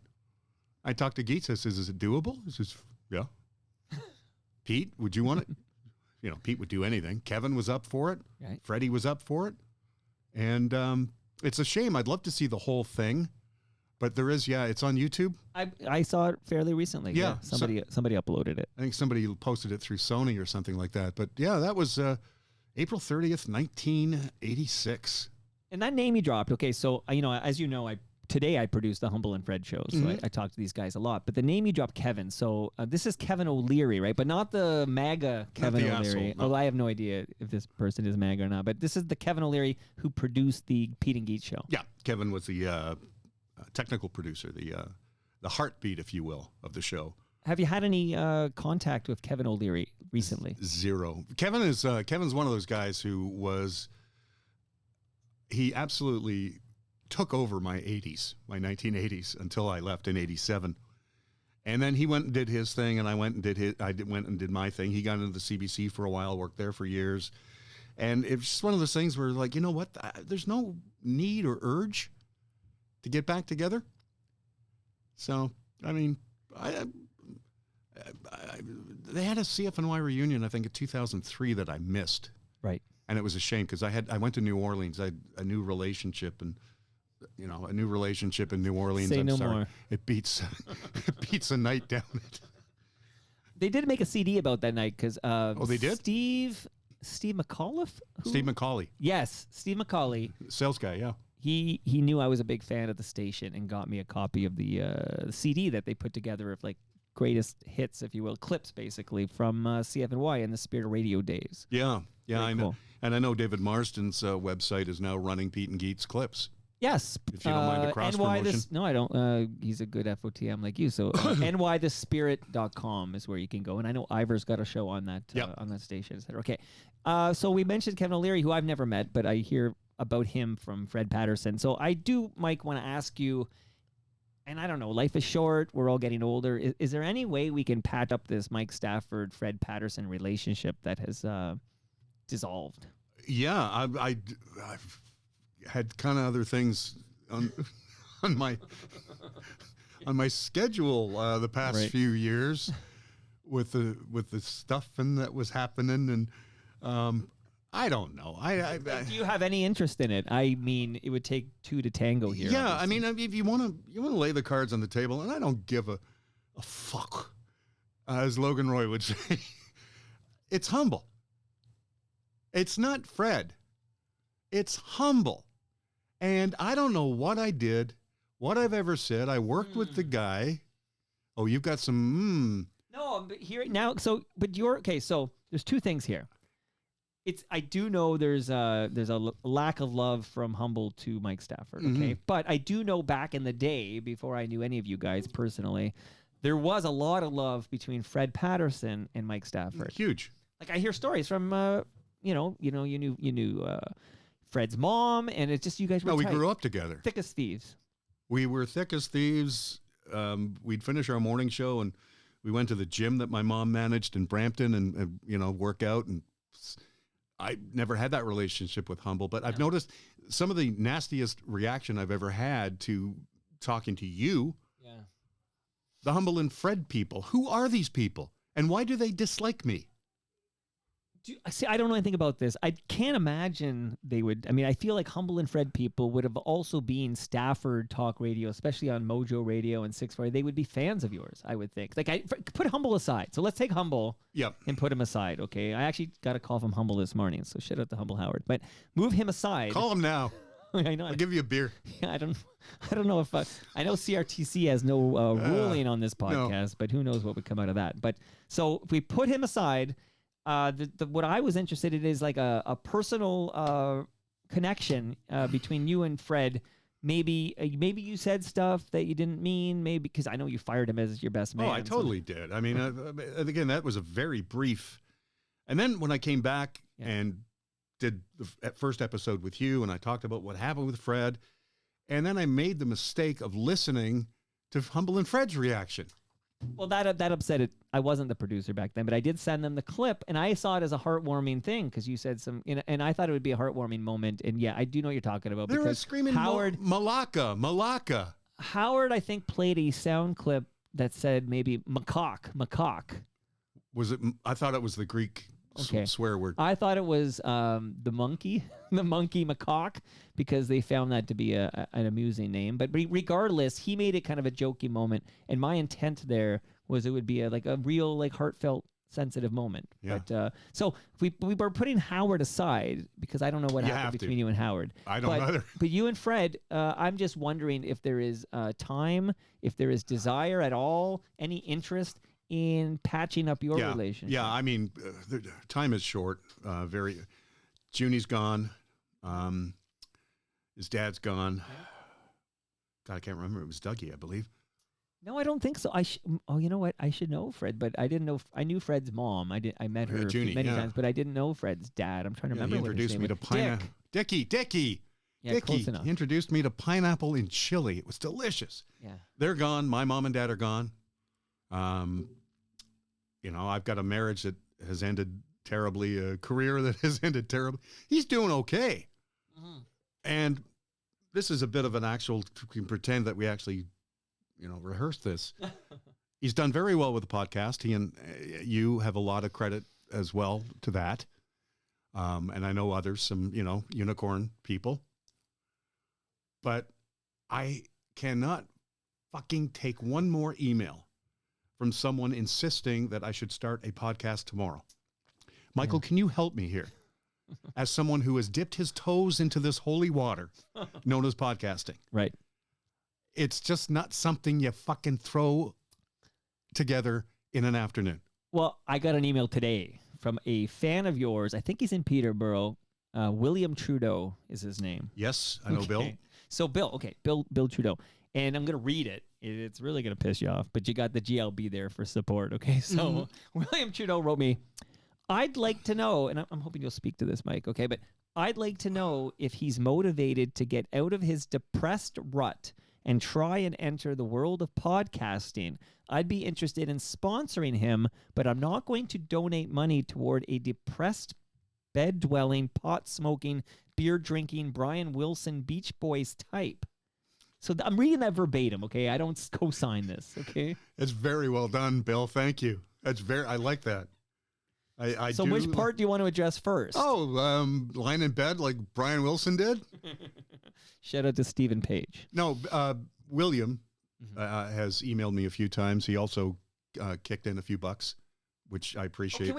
I talked to Geets. I says, is it doable? He says, yeah. Pete, would you want it? Pete would do anything. Kevin was up for it. Right. Freddie was up for it. And it's a shame. I'd love to see the whole thing. But there is, it's on YouTube. I saw it fairly recently. Yeah. Somebody uploaded it. I think somebody posted it through Sony or something like that. But yeah, that was April 30th, 1986. And that name you dropped. Okay, so, as you know, today I produce the Humble and Fred shows, so I talk to these guys a lot. But the name you dropped, Kevin, so this is Kevin O'Leary, right? But not the MAGA Kevin O'Leary. Asshole, no. Well, I have no idea if this person is MAGA or not. But this is the Kevin O'Leary who produced the Pete and Geets show. Yeah, Kevin was the technical producer, the heartbeat, if you will, of the show. Have you had any contact with Kevin O'Leary recently? Zero. Kevin's one of those guys who he absolutely took over my 1980s until I left in 87. And then he went and did his thing, and I went and did my thing. He got into the CBC for a while, worked there for years. And it's just one of those things where, like, you know what? There's no need or urge to get back together. So, I mean, they had a CFNY reunion, I think, in 2003 that I missed. Right. And it was a shame because I went to New Orleans. I had a new relationship, and a new relationship in New Orleans. Say I'm no sorry. more. It beats a night down. They did make a CD about that night because they did? Steve McAuliffe? Steve McCauley, Yes, Steve McCauley. sales guy. Yeah. He knew I was a big fan of the station and got me a copy of the CD that they put together of like greatest hits, if you will, clips basically from CFNY in the Spirit of Radio days. Yeah. Yeah, Very I know. cool. And I know David Marston's website is now running Pete and Geet's clips. Yes. If you don't mind the cross promotion. No, I don't. He's a good FOTM like you. So nythespirit.com is where you can go. And I know Ivor's got a show on that on that station, et cetera. Okay. So we mentioned Kevin O'Leary, who I've never met, but I hear about him from Fred Patterson. So I do, Mike, want to ask you, and I don't know, life is short. We're all getting older. Is there any way we can patch up this Mike Stafford, Fred Patterson relationship that has dissolved? Yeah, I've had kind of other things on my schedule the past few years with the stuff and that was happening, and I don't know. Do you have any interest in it? I mean, it would take two to tango here. Yeah, obviously. I mean, if you want to lay the cards on the table, and I don't give a fuck, as Logan Roy would say. It's humble. It's not Fred. It's humble. And I don't know what I did, what I've ever said. I worked with the guy. Oh, you've got some. No, but here now. So there's two things here. I do know there's a lack of love from Humble to Mike Stafford. Okay, but I do know back in the day, before I knew any of you guys personally, there was a lot of love between Fred Patterson and Mike Stafford. Huge. Like I hear stories from you knew Fred's mom, and it's just you guys were No, we tight. grew up together. Thick as thieves. We were thick as thieves. We'd finish our morning show, and we went to the gym that my mom managed in Brampton, and work out. And I never had that relationship with Humble, but I've noticed some of the nastiest reaction I've ever had to talking to you. Yeah. The Humble and Fred people. Who are these people, and why do they dislike me? See, I don't know anything about this. I can't imagine they would. I mean, I feel like Humble and Fred people would have also been Stafford talk radio, especially on Mojo Radio and 640. They would be fans of yours, I would think. Like, put Humble aside. So let's take Humble and put him aside, okay? I actually got a call from Humble this morning, so shit out to Humble Howard. But move him aside. Call him now. I know. I'll give you a beer. I don't know if I know CRTC has no ruling on this podcast, but who knows what would come out of that. But so if we put him aside. What I was interested in is like a personal connection between you and Fred. Maybe you said stuff that you didn't mean. Maybe because I know you fired him as your best man. Oh, I totally did. I mean, again, that was a very brief. And then when I came back and did the first episode with you, and I talked about what happened with Fred, and then I made the mistake of listening to Humble and Fred's reaction. Well, that upset it. I wasn't the producer back then, but I did send them the clip, and I saw it as a heartwarming thing because you said some, and I thought it would be a heartwarming moment. And yeah, I do know what you're talking about. They were screaming Howard, Malacca. Howard, I think, played a sound clip that said maybe macaque. Was it? I thought it was the Greek swear word. I thought it was the monkey macaque, because they found that to be an amusing name. But regardless, he made it kind of a jokey moment, and my intent there was it would be a real heartfelt, sensitive moment. Yeah. But so we were putting Howard aside because I don't know what happened between you and Howard. I don't either. But you and Fred, I'm just wondering if there is time, if there is desire at all, any interest in patching up your relationship. Yeah, I mean, time is short. Junie's gone. His dad's gone. God, I can't remember. It was Dougie, I believe. No, I don't think so. You know what? I should know Fred, but I didn't know. I knew Fred's mom. I met her Junie, many times, but I didn't know Fred's dad. I'm trying to remember. He introduced me to pineapple. Dickie. Yeah, close enough. He introduced me to pineapple in chili. It was delicious. Yeah. They're gone. My mom and dad are gone. I've got a marriage that has ended terribly, a career that has ended terribly. He's doing okay. Mm-hmm. And this is a bit of an actual, we can pretend that we actually, rehearsed this. He's done very well with the podcast. He and you have a lot of credit as well to that. And I know others, some, unicorn people. But I cannot fucking take one more email from someone insisting that I should start a podcast tomorrow. Michael, can you help me here? As someone who has dipped his toes into this holy water known as podcasting. Right. It's just not something you fucking throw together in an afternoon. Well, I got an email today from a fan of yours. I think he's in Peterborough. William Trudeau is his name. Yes, I know Bill. So Bill Trudeau. And I'm going to read it. It's really going to piss you off, but you got the GLB there for support, okay? So William Trudeau wrote me, I'd like to know, and I'm hoping you'll speak to this, Mike, okay? But I'd like to know if he's motivated to get out of his depressed rut and try and enter the world of podcasting. I'd be interested in sponsoring him, but I'm not going to donate money toward a depressed, bed-dwelling, pot-smoking, beer-drinking, Brian Wilson Beach Boys type. So I'm reading that verbatim, okay? I don't co-sign this, okay? It's very well done, Bill. Thank you. I like that. So which part do you want to address first? Lying in bed like Brian Wilson did? Shout out to Stephen Page. No, William has emailed me a few times. He also kicked in a few bucks, which I appreciate.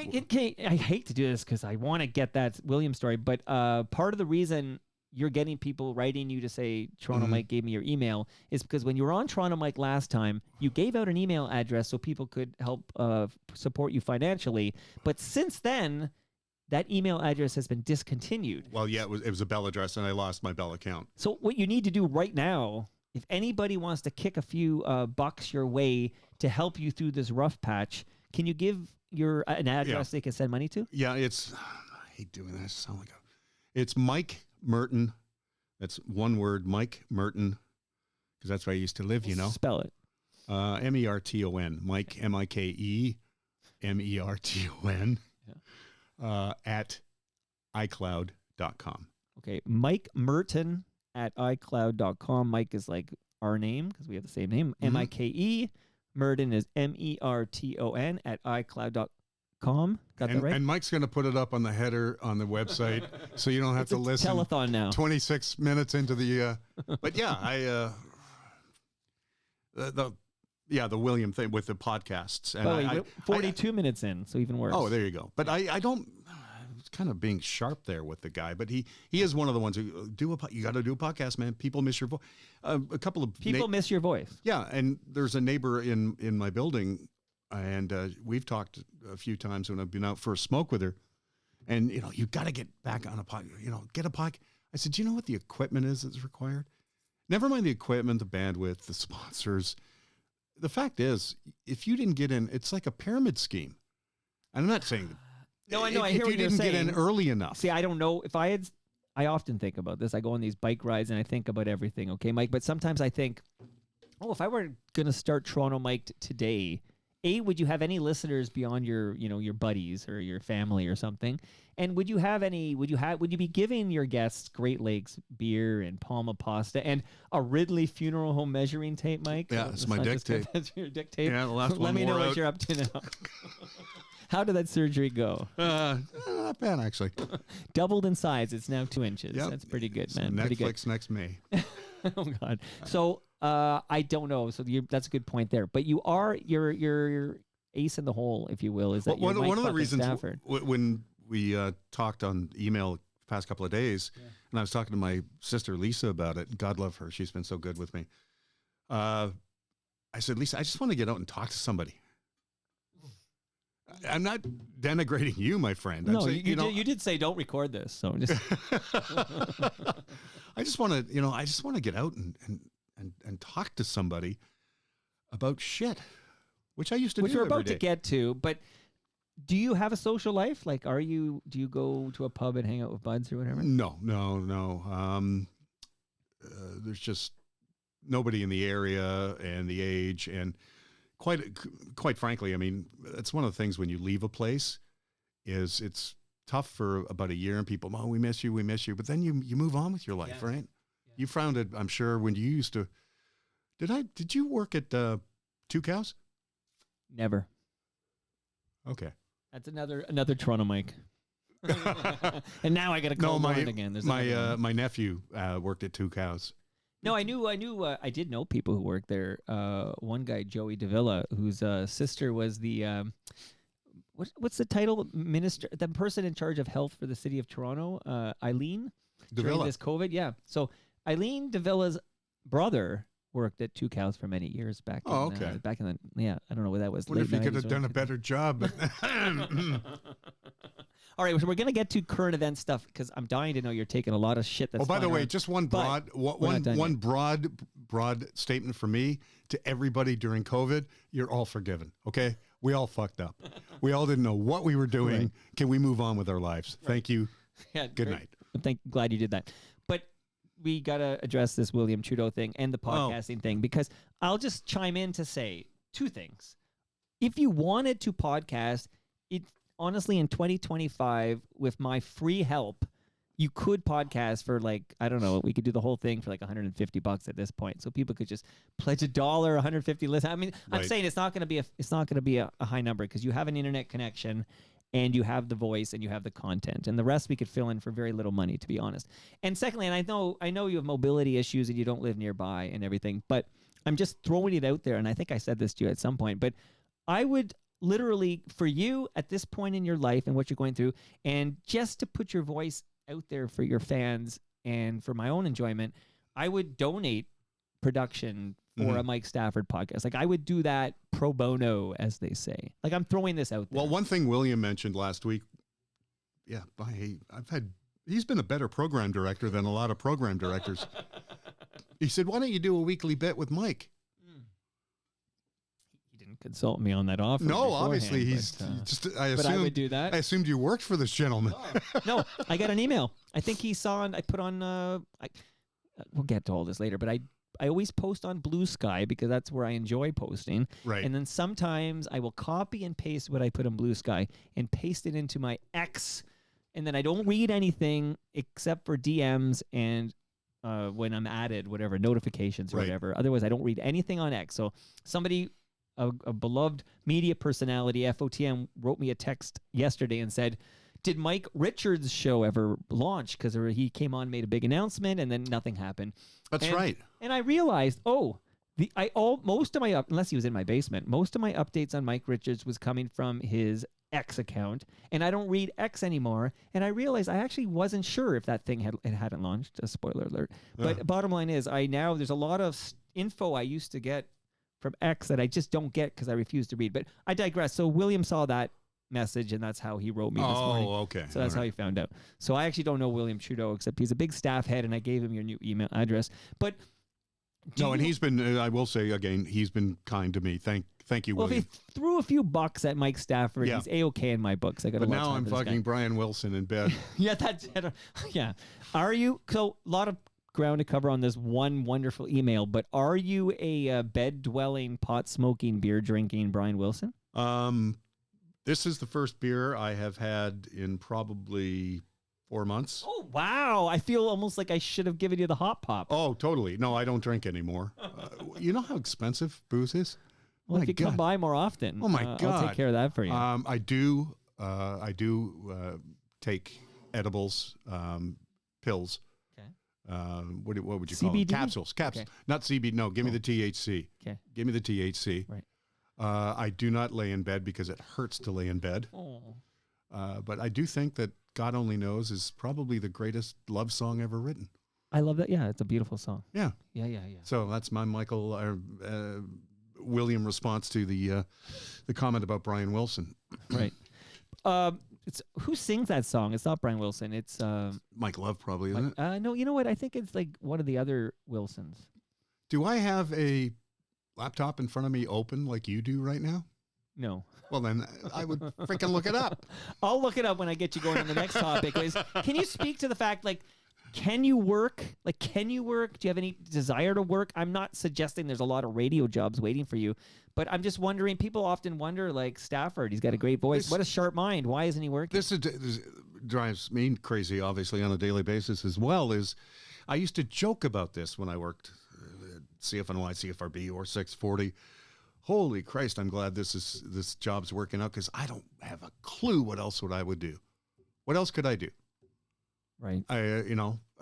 I hate to do this because I want to get that William story, but part of the reason you're getting people writing you to say Toronto Mike gave me your email is because when you were on Toronto Mike last time, you gave out an email address so people could help support you financially. But since then, that email address has been discontinued. Well, yeah, it was a Bell address, and I lost my Bell account. So what you need to do right now, if anybody wants to kick a few bucks your way to help you through this rough patch, can you give an address they can send money to? Yeah, I hate doing this. It's Mike Merton. That's one word, Mike Merton, because that's where I used to live, Spell it. Merton, Mike, Mikemerton, at iCloud.com. Okay, Mike Merton at iCloud.com. Mike is like our name because we have the same name. M-I-K-E. Merton is M-E-R-T-O-N at iCloud.com. Got that right? And Mike's going to put it up on the header on the website, so you don't have to listen. Telethon now. 26 minutes into the. But yeah, the William thing with the podcasts. And 42 minutes in, so even worse. Oh, there you go. But I don't. It's kind of being sharp there with the guy, but he is one of the ones who you got to do a podcast, man. People miss your voice. A couple of people miss your voice. Yeah, and there's a neighbor in my building. And we've talked a few times when I've been out for a smoke with her. And, you got to get back on a podcast, get a podcast. I said, do you know what the equipment is that's required? Never mind the equipment, the bandwidth, the sponsors. The fact is, if you didn't get in, it's like a pyramid scheme. And I'm not saying that. No, I know. I hear what you're saying. If you didn't get in early enough. See, I don't know. I often think about this. I go on these bike rides and I think about everything, okay, Mike? But sometimes I think, if I were going to start Toronto Mike today, would you have any listeners beyond your buddies or your family or something? And would you be giving your guests Great Lakes beer and Palma pasta and a Ridley funeral home measuring tape, Mike? Yeah, it's my dick tape. That's your dick tape. Yeah, the last one. Let me know what you're up to now. How did that surgery go? Not bad, actually. Doubled in size. It's now 2 inches. Yep. That's pretty good, man. Netflix pretty good. Next May. Oh God. So I don't know. So that's a good point there. But you're ace in the hole, if you will. Is that one of the reasons Stafford. When we talked on email the past couple of days, and I was talking to my sister Lisa about it. God love her; she's been so good with me. I said, Lisa, I just want to get out and talk to somebody. I'm not denigrating you, my friend. No, saying, you did say don't record this. So just I just want to get out and talk to somebody about shit, which I used to do which we're about to get to. But do you have a social life? Like, do you go to a pub and hang out with buds or whatever? No. There's just nobody in the area and the age, and quite frankly, I mean, that's one of the things when you leave a place is it's tough for about a year and people, we miss you. But then you move on with your life, right? Yeah. You found it, I'm sure, when you used to, did you work at 2 Cows? Never. Okay. That's another Toronto mic. And now I got to call Lauren again. There's my nephew worked at Two Cows. No, I did know people who worked there. One guy, Joey Davila, whose sister was the what's the title? Minister, the person in charge of health for the city of Toronto, Eileen. During this COVID, yeah. So Eileen Davila's brother worked at Two Cows for many years back. Oh, okay. Back in the I don't know what that was. What if he could have done a better job? All right, so we're gonna get to current event stuff because I'm dying to know you're taking a lot of shit. That's by the way, on, just one broad statement for me to everybody during COVID: you're all forgiven. Okay, we all fucked up. We all didn't know what we were doing. Right. Can we move on with our lives? Right. Thank you. Yeah, good night. Glad you did that. But we gotta address this William Trudeau thing and the podcasting thing because I'll just chime in to say two things. If you wanted to podcast, honestly, in 2025, with my free help, you could podcast for I don't know, we could do the whole thing for $150 at this point. So people could just pledge $1, 150 listen. I mean, right. I'm saying it's not going to be a high number because you have an internet connection and you have the voice and you have the content, and the rest we could fill in for very little money, to be honest. And secondly, and I know you have mobility issues and you don't live nearby and everything, but I'm just throwing it out there. And I think I said this to you at some point, but I would literally, for you at this point in your life and what you're going through, and just to put your voice out there for your fans and for my own enjoyment, I would donate production for a Mike Stafford podcast. I would do that pro bono, as they say. I'm throwing this out there. Well, one thing William mentioned last week, he's been a better program director than a lot of program directors. He said, why don't you do a weekly bit with Mike? Consult me on that offer. No, obviously he's I would do that. I assumed you worked for this gentleman. No, I got an email. I think he saw, and I put on. We'll get to all this later, but I always post on Blue Sky because that's where I enjoy posting. Right. And then sometimes I will copy and paste what I put on Blue Sky and paste it into my X, and then I don't read anything except for DMs and when I'm added, whatever notifications or whatever. Otherwise, I don't read anything on X. So somebody. A beloved media personality, FOTM, wrote me a text yesterday and said, did Mike Richards' show ever launch? Because he came on, made a big announcement, and then nothing happened. That's right. And I realized, most of my unless he was in my basement, most of my updates on Mike Richards was coming from his X account, and I don't read X anymore. And I realized I actually wasn't sure if that thing hadn't launched. A spoiler alert. But bottom line is, there's a lot of info I used to get from X that I just don't get because I refuse to read. But I digress. So William saw that message, and that's how he wrote me this morning. Oh, okay. So that's how he found out. So I actually don't know William Trudeau, except he's a big staff head, and I gave him your new email address. But and he's been, I will say again, he's been kind to me. Thank you, William. Well, if he threw a few bucks at Mike Stafford, he's A-okay in my books. But now I'm fucking Brian Wilson in bed. Yeah. Are you? So a lot of ground to cover on this one wonderful email, but are you a bed-dwelling, pot-smoking, beer-drinking Brian Wilson? This is the first beer I have had in probably 4 months. Oh, wow. I feel almost like I should have given you the hot pop. Oh, totally. No, I don't drink anymore. You know how expensive booze is? Well, if you come by more often, oh my God, I'll take care of that for you. I do take edibles, pills. What would you call CBD? it? Capsules. Okay. Not CBD. No, give me the THC. Okay. Give me the THC. Right. I do not lay in bed because it hurts to lay in bed. Oh. But I do think that God Only Knows is probably the greatest love song ever written. I love that. Yeah, it's a beautiful song. Yeah. Yeah. So that's my William response to the comment about Brian Wilson. Right. Who sings that song? It's not Brian Wilson. It's Mike Love, probably, isn't it? No, you know what? I think it's one of the other Wilsons. Do I have a laptop in front of me open like you do right now? No. Well, then I would freaking look it up. I'll look it up when I get you going on the next topic. Can you speak to the fact, can you work? Can you work? Do you have any desire to work? I'm not suggesting there's a lot of radio jobs waiting for you, but I'm just wondering, people often wonder, Stafford, he's got a great voice. What a sharp mind. Why isn't he working? This drives me crazy, obviously, on a daily basis as well. I used to joke about this when I worked at CFNY, CFRB, or 640. holy Christ, I'm glad this job's working out because I don't have a clue what else I would do. What else could I do? Right.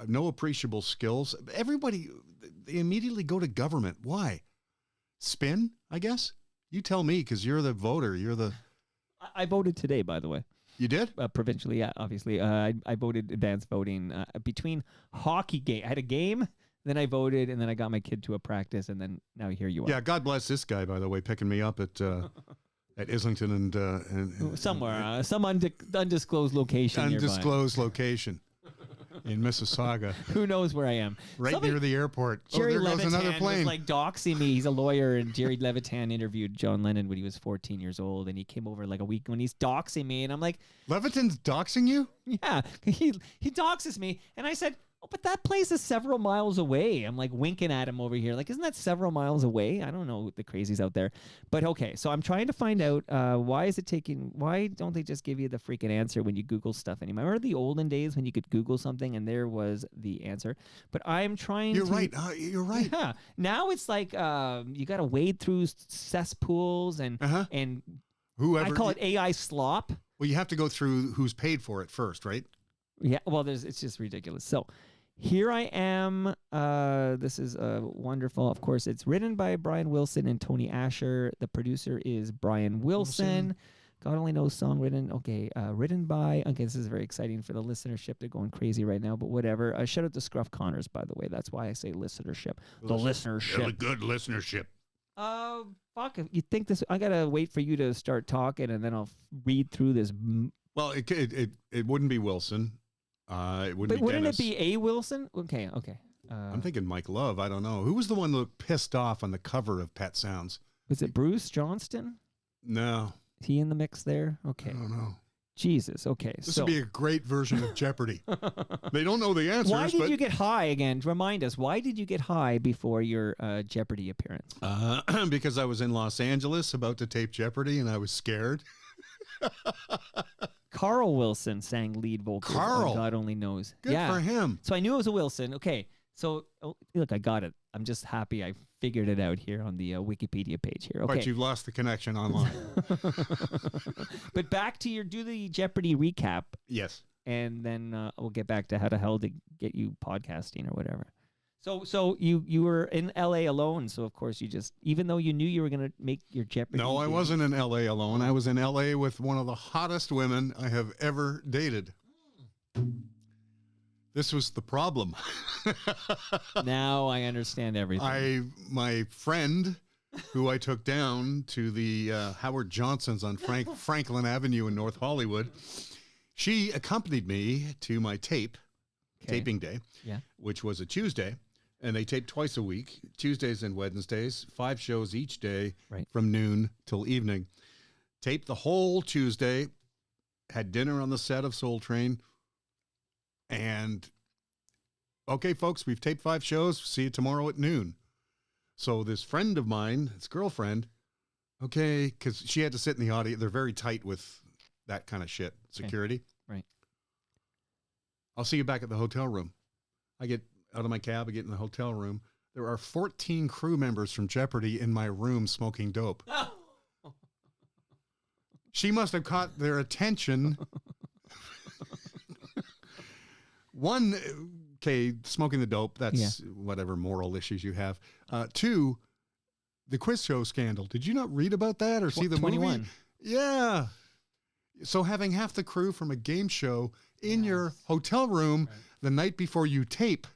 No appreciable skills. Everybody, they immediately go to government. Why? Spin, I guess? You tell me, because you're the voter. I voted today, by the way. You did? Provincially, yeah, obviously. I voted advanced voting between hockey game. I had a game, then I voted, and then I got my kid to a practice, and then now here you are. Yeah, God bless this guy, by the way, picking me up at Islington and somewhere, some undisclosed location undisclosed location in Mississauga. Who knows where I am? Near the airport. Jerry there Levitan goes another plane. was like doxing me. He's a lawyer, and Jerry Levitan interviewed John Lennon when he was 14 years old, and he came over like a week when he's doxing me, and I'm like, Levitan's doxing you? yeah, he doxes me, and I said, oh, but that place is several miles away. I'm like winking at him over here. Like, isn't that several miles away? I don't know the crazies out there. But okay, so I'm trying to find out why don't they just give you the freaking answer when you Google stuff anymore? Remember the olden days when you could Google something and there was the answer? But I'm trying You're right. You're right. Yeah. Now it's like you got to wade through cesspools and whoever. I call it AI slop. Well, you have to go through who's paid for it first, right? Yeah, well, it's just ridiculous. So here I am. This is wonderful. Of course, it's written by Brian Wilson and Tony Asher. The producer is Brian Wilson. God only knows song written. Okay, written by. Okay, this is very exciting for the listenership. They're going crazy right now, but whatever. Shout out to Scruff Connors, by the way. That's why I say listenership. The listenership. Really good listenership. Fuck. If you think this, I gotta wait for you to start talking, and then I'll read through this. Well, it wouldn't be Wilson. It wouldn't but be wouldn't Dennis. it be A. Wilson? Okay. I'm thinking Mike Love. I don't know. Who was the one that looked pissed off on the cover of Pet Sounds? Was it Bruce Johnston? No. Is he in the mix there? Okay. I don't know. Jesus. Okay. This would be a great version of Jeopardy. They don't know the answers. Why did you get high again? Remind us. Why did you get high before your Jeopardy appearance? Because I was in Los Angeles about to tape Jeopardy and I was scared. Carl Wilson sang lead vocals. Carl. God only knows. Good for him. So I knew it was a Wilson. Okay. So look, I got it. I'm just happy I figured it out here on the Wikipedia page here. Okay. But you've lost the connection online. But back to do the Jeopardy recap. Yes. And then we'll get back to how the hell to get you podcasting or whatever. So you were in LA alone, so of course you just, even though you knew you were going to make your Jeopardy. No, I wasn't in LA alone. I was in LA with one of the hottest women I have ever dated. This was the problem. Now I understand everything. My friend, who I took down to the Howard Johnson's on Franklin Avenue in North Hollywood, she accompanied me to my taping day, which was a Tuesday. And they tape twice a week, Tuesdays and Wednesdays, 5 shows each day from noon till evening. Taped the whole Tuesday, had dinner on the set of Soul Train, and okay, folks, we've taped 5 shows. See you tomorrow at noon. So this friend of mine, his girlfriend, okay, because she had to sit in the audience. They're very tight with that kind of shit, security. Right. I'll see you back at the hotel room. I get out of my cab, I get in the hotel room. There are 14 crew members from Jeopardy in my room smoking dope. She must have caught their attention. One, okay, smoking the dope, that's whatever moral issues you have. 2, the quiz show scandal. Did you not read about that or see the 21. movie? Yeah. So having half the crew from a game show in your hotel room the night before you tape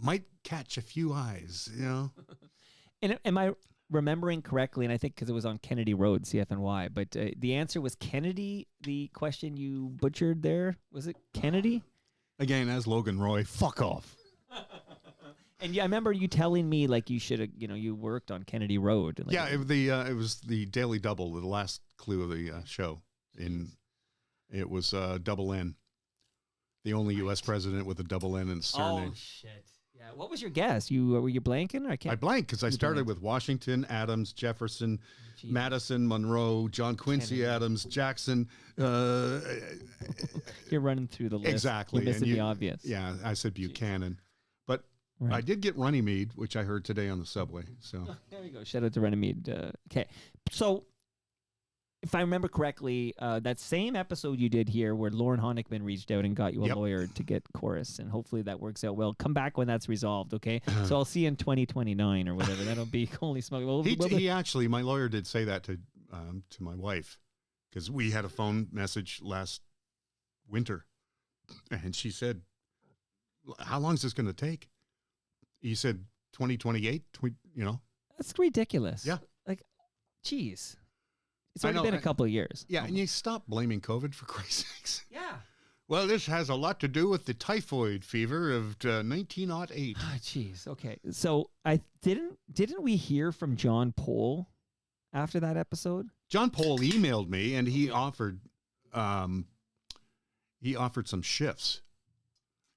might catch a few eyes, you know? And am I remembering correctly, and I think because it was on Kennedy Road, CFNY, but the answer was Kennedy, the question you butchered there? Was it Kennedy? Again, as Logan Roy, fuck off. And yeah, I remember you telling me like you should have, you worked on Kennedy Road. Like, yeah, it was the Daily Double, the last clue of the show. It was Double N, the only U.S. president with a double N in his surname. Oh shit! Yeah, what was your guess? Were you blanking? Or I blanked because I started with Washington, Adams, Jefferson, Madison, Monroe, John Quincy Adams, Jackson. You're running through the list. Exactly. You're missing the obvious. Yeah, I said Buchanan. But Right. I did get Runnymede, which I heard today on the subway. So There you go. Shout out to Runnymede. Okay. So if I remember correctly, that same episode you did here where Lauren Honickman reached out and got you a Yep. lawyer to get chorus, and hopefully that works out well. Come back when that's resolved, okay? So I'll see you in 2029 or whatever. That'll be holy smoke. Well, he actually, my lawyer did say that to my wife, because we had a phone message last winter, and she said, "How long is this going to take?" He said 2028. that's ridiculous. Yeah. Like, geez. It's I already know, been a couple of years. Yeah, and you stop blaming COVID for Christ's sakes. Yeah. Well, this has a lot to do with the typhoid fever of 1908. Ah, jeez. Okay. So I didn't we hear from John Pohl after that episode? John Pohl emailed me, and he offered some shifts.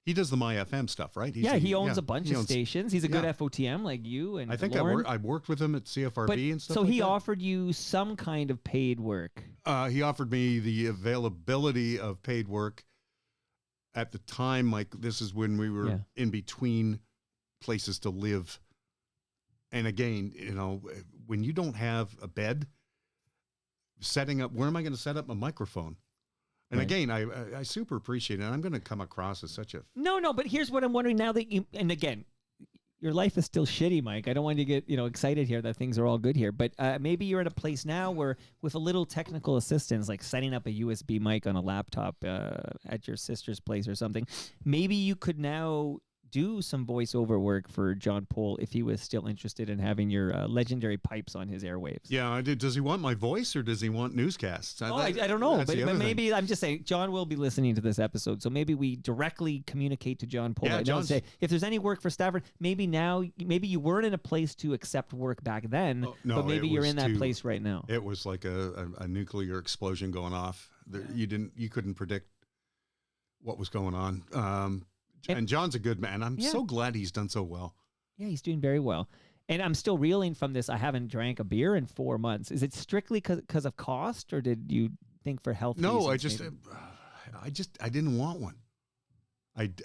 He does the MyFM stuff, right? He owns a bunch he of owns- stations. He's a good yeah. FOTM like you and I think Lauren. I worked with him at CFRB But and stuff. so like he that. offered you some kind of paid work. He offered me the availability of paid work at the time. Like, this is when we were Yeah. in between places to live. And again, when you don't have a bed, setting up, where am I going to set up a microphone? And Right. again, I super appreciate it. And I'm going to come across as such a... No, but here's what I'm wondering now that you, and again, your life is still shitty, Mike. I don't want you to get, excited here that things are all good here, but maybe you're at a place now where with a little technical assistance, like setting up a USB mic on a laptop at your sister's place or something, maybe you could now do some voiceover work for John Pohl if he was still interested in having your legendary pipes on his airwaves. Yeah, I did. Does he want my voice or does he want newscasts? I don't know, That's but the other thing. maybe I'm just saying John will be listening to this episode, so maybe we directly communicate to John Pohl. Yeah, Don't John's- say if there's any work for Stafford. Maybe you weren't in a place to accept work back then, Oh, no, but maybe it you're was in that too- place right now. It was like a nuclear explosion going off. You couldn't predict what was going on. And John's a good man. I'm so glad he's done so well. Yeah, he's doing very well. And I'm still reeling from this. I haven't drank a beer in 4 months. Is it strictly because of cost, or did you think for health No, reasons I maybe? didn't want one.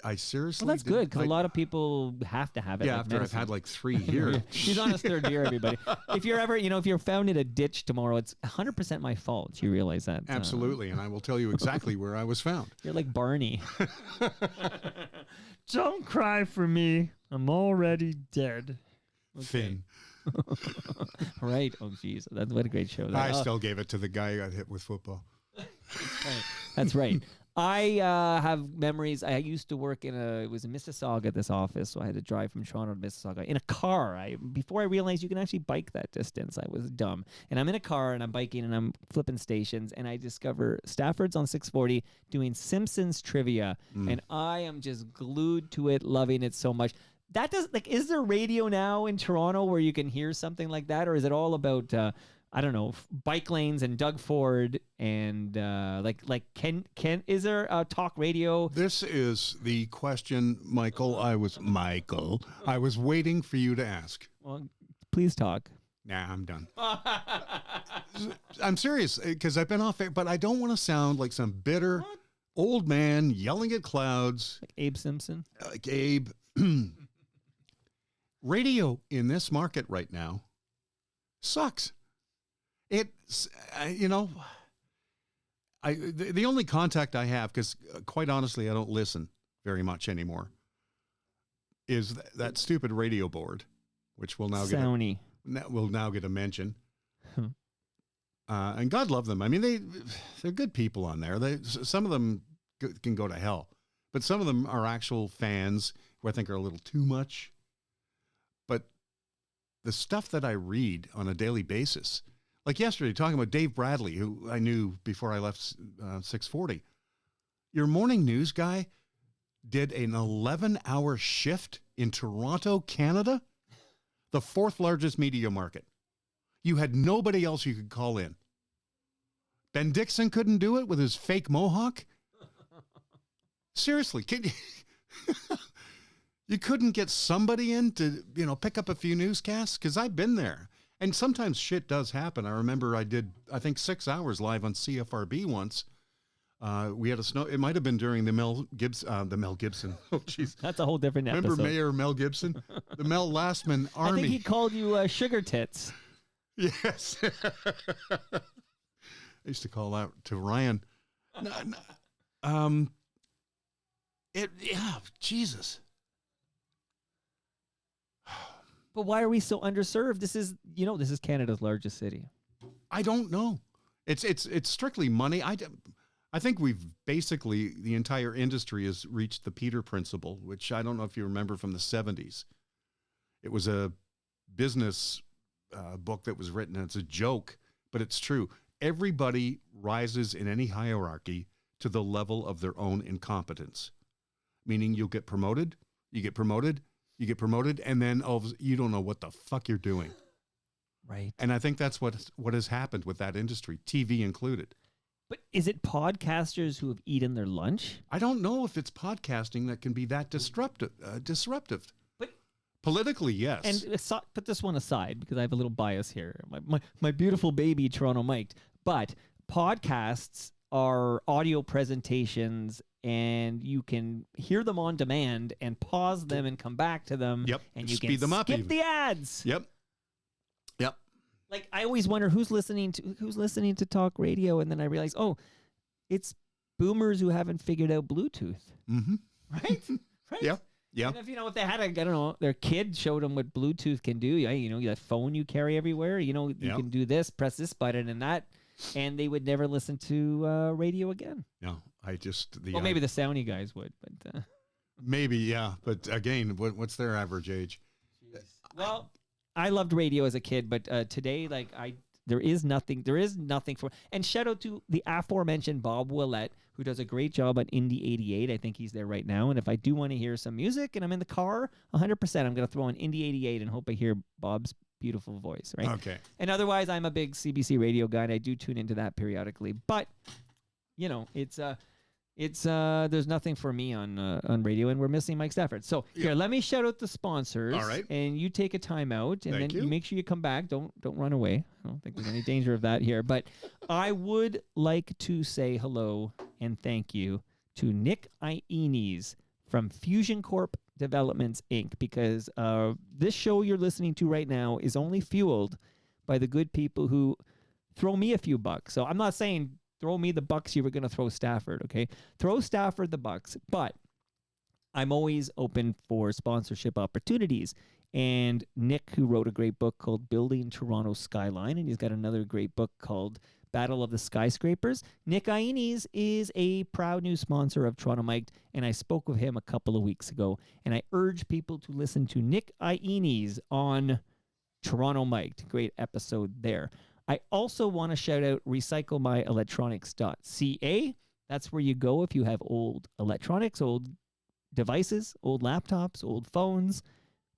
I seriously. Well, that's didn't. good because a lot of people have to have it. Yeah, like after medicine. I've had like 3 here. He's on his third year, everybody. If you're ever, if you're found in a ditch tomorrow, it's 100% my fault. You realize that? Absolutely, and I will tell you exactly where I was found. You're like Barney. Don't cry for me. I'm already dead. Finn. Right. Oh, jeez. What a great show. I still gave it to the guy who got hit with football. That's right. I have memories. I used to work it was in Mississauga, this office, so I had to drive from Toronto to Mississauga in a car. Before I realized you can actually bike that distance, I was dumb. And I'm in a car and I'm biking and I'm flipping stations and I discover Stafford's on 640 doing Simpsons trivia, and I am just glued to it, loving it so much. That does is there radio now in Toronto where you can hear something like that, or is it all about I don't know, bike lanes and Doug Ford and is there a talk radio? This is the question, Michael. I was waiting for you to ask. Well, please talk. Nah, I'm done. I'm serious because I've been off air, but I don't want to sound like some bitter old man yelling at clouds. Like Abe Simpson. Like Abe. Radio in this market right now sucks. It's, the only contact I have, because quite honestly, I don't listen very much anymore, is that stupid radio board, which will now Sony. will now get a mention. And God love them. I mean, they're good people on there. Some of them can go to hell, but some of them are actual fans who I think are a little too much. But the stuff that I read on a daily basis, like yesterday, talking about Dave Bradley, who I knew before I left 640, your morning news guy did an 11-hour shift in Toronto, Canada, the 4th largest media market. You had nobody else you could call in. Ben Dixon couldn't do it with his fake mohawk. Seriously, you couldn't get somebody in to, pick up a few newscasts? Because I've been there. And sometimes shit does happen. I remember I did, I think, 6 hours live on CFRB once We had a snow. It might have been during the Mel Gibson. Oh, jeez. That's a whole different Remember episode. Mayor Mel Gibson? The Mel Lastman Army. I think he called you sugar tits. Yes. I used to call that to Ryan. Jesus. But why are we so underserved? This is Canada's largest city. I don't know. It's strictly money. I think we've basically, the entire industry has reached the Peter Principle, which I don't know if you remember from the 70s. It was a business book that was written. It's a joke, but it's true. Everybody rises in any hierarchy to the level of their own incompetence, meaning you'll get promoted, you get promoted, you get promoted, and then you don't know what the fuck you're doing. Right. And I think that's what has happened with that industry, TV included. But is it podcasters who have eaten their lunch? I don't know if it's podcasting that can be that disruptive. But politically, yes. And put this one aside because I have a little bias here. My beautiful baby Toronto Mike. But podcasts are audio presentations, and you can hear them on demand and pause them and come back to them. Yep. And you Speed can them up skip even. the ads. Yep. Like I always wonder who's listening to talk radio, and then I realize, oh, it's boomers who haven't figured out Bluetooth. Mm-hmm. Right? Right? Yeah. Yeah. And if they had their kid showed them what Bluetooth can do, that phone you carry everywhere, you can do this, press this button and that, and they would never listen to radio again. No, maybe the Sony guys would, but maybe, yeah. But again, what's their average age? Well, I loved radio as a kid, but today, there is nothing for. And shout out to the aforementioned Bob Willett, who does a great job on Indie 88. I think he's there right now. And if I do want to hear some music and I'm in the car, 100%, I'm going to throw on Indie 88 and hope I hear Bob's beautiful voice, right? Okay. And otherwise, I'm a big CBC radio guy, and I do tune into that periodically. But, it's there's nothing for me on radio, and we're missing Mike Stafford. So here, let me shout out the sponsors. All right. And you take a time out, and Thank then you. make sure you come back. Don't run away. I don't think there's any danger of that here. But I would like to say hello and thank you to Nick Iones from Fusion Corp Developments Inc. because this show you're listening to right now is only fueled by the good people who throw me a few bucks. So I'm not saying throw me the bucks you were going to throw Stafford, okay? Throw Stafford the bucks, but I'm always open for sponsorship opportunities. And Nick, who wrote a great book called Building Toronto Skyline, and he's got another great book called Battle of the Skyscrapers. Nick Iones is a proud new sponsor of Toronto Mike, and I spoke with him a couple of weeks ago, and I urge people to listen to Nick Iones on Toronto Mike. Great episode there. I also want to shout out recyclemyelectronics.ca. That's where you go if you have old electronics, old devices, old laptops, old phones,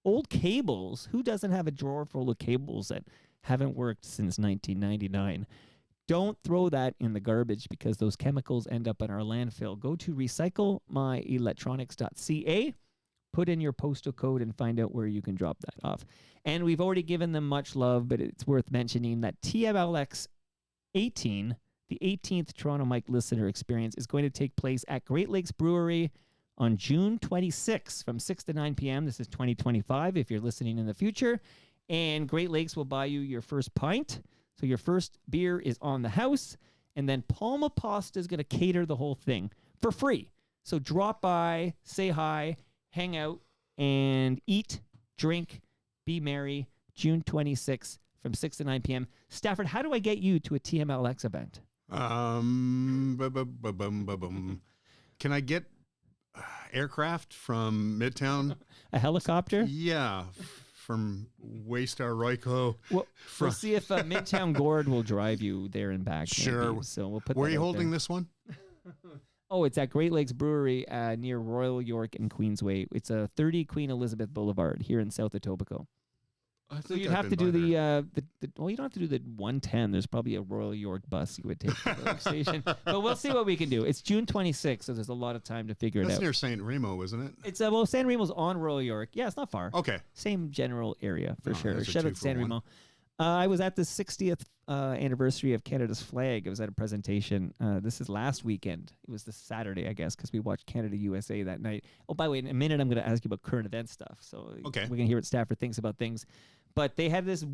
old cables. Who doesn't have a drawer full of cables that haven't worked since 1999? Don't throw that in the garbage because those chemicals end up in our landfill. Go to recyclemyelectronics.ca. Put in your postal code and find out where you can drop that off. And we've already given them much love, but it's worth mentioning that TMLX 18, the 18th Toronto Mike Listener Experience, is going to take place at Great Lakes Brewery on June 26th from 6 to 9 p.m. This is 2025 if you're listening in the future. And Great Lakes will buy you your first pint. So your first beer is on the house. And then Palma Pasta is going to cater the whole thing for free. So drop by, say hi, hang out, and eat, drink, be merry, June 26th from 6 to 9 p.m. Stafford, how do I get you to a TMLX event? Can I get aircraft from Midtown? A helicopter? Yeah, from Waystar Royco. We'll see if Midtown Gord will drive you there and back. Sure. Maybe. So we'll put. Where are that you out holding there. this one? Oh, it's at Great Lakes Brewery near Royal York and Queensway. It's a 30 Queen Elizabeth Boulevard here in South Etobicoke. So you'd have to do the well, you don't have to do the 110. There's probably a Royal York bus you would take to the station. But we'll see what we can do. It's June 26th, so there's a lot of time to figure it That's out. near St. Remo, isn't it? It's San Remo's on Royal York. Yeah, it's not far. Okay. Same general area for Oh, sure. that's a Shout out 2 to for San 1. Remo. I was at the 60th anniversary of Canada's flag. I was at a presentation. This is last weekend. It was this Saturday, I guess, because we watched Canada USA that night. Oh, by the way, in a minute, I'm going to ask you about current event stuff. So Okay. we're going to hear what Stafford thinks about things. But they had this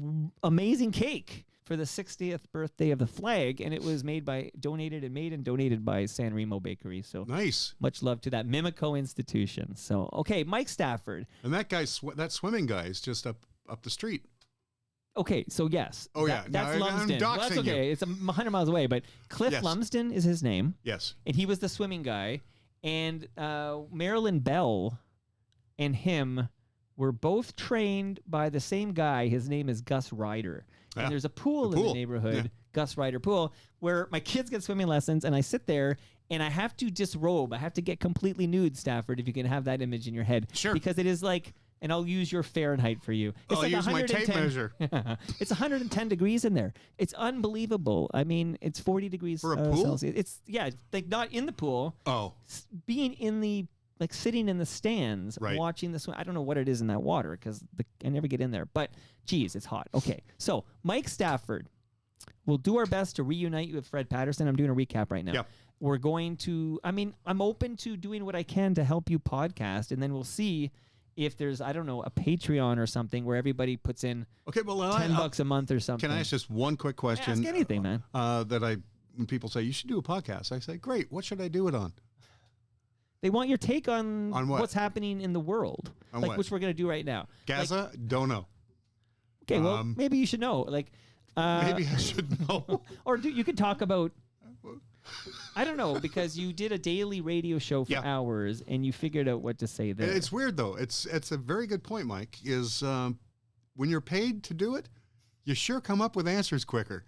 amazing cake for the 60th birthday of the flag, and it was donated by San Remo Bakery. So Nice. much love to that Mimico institution. So, okay, Mike Stafford. And that guy, that swimming guy is just up the street. Okay, so yes. Oh, yeah. That's Now, I'm Lumsden. Well, that's doxing okay. you. It's 100 miles away, but Cliff Yes. Lumsden is his name, Yes. and he was the swimming guy. And Marilyn Bell and him were both trained by the same guy. His name is Gus Ryder. Yeah. And there's a pool in the neighborhood, Yeah. Gus Ryder Pool, where my kids get swimming lessons, and I sit there, and I have to disrobe. I have to get completely nude, Stafford, if you can have that image in your head. Sure. Because it is like, and I'll use your Fahrenheit for you. It's I'll like use my tape 110 measure. It's 110 degrees in there. It's unbelievable. I mean, it's 40 degrees For a pool? Celsius. It's like not in the pool, Oh, being in the sitting in the stands, Right. watching the swim. I don't know what it is in that water because I never get in there. But geez, it's hot. Okay, so Mike Stafford, we'll do our best to reunite you with Fred Patterson. I'm doing a recap right now. Yep. We're going to. I mean, I'm open to doing what I can to help you podcast, and then we'll see if there's, I don't know, a Patreon or something where everybody puts in okay. Well, $10 a month or something. Can I ask just one quick question? Ask anything, man. When people say you should do a podcast, I say, great. What should I do it on? They want your take on what? what's happening in the world, On like what? which we're going to do right now. Gaza? Don't know. Okay, well, maybe you should know. Like, Maybe I should know. or you could talk about. I don't know, because you did a daily radio show for Yeah. hours and you figured out what to say there. It's weird though. It's a very good point, Mike. Is when you're paid to do it, you sure come up with answers quicker.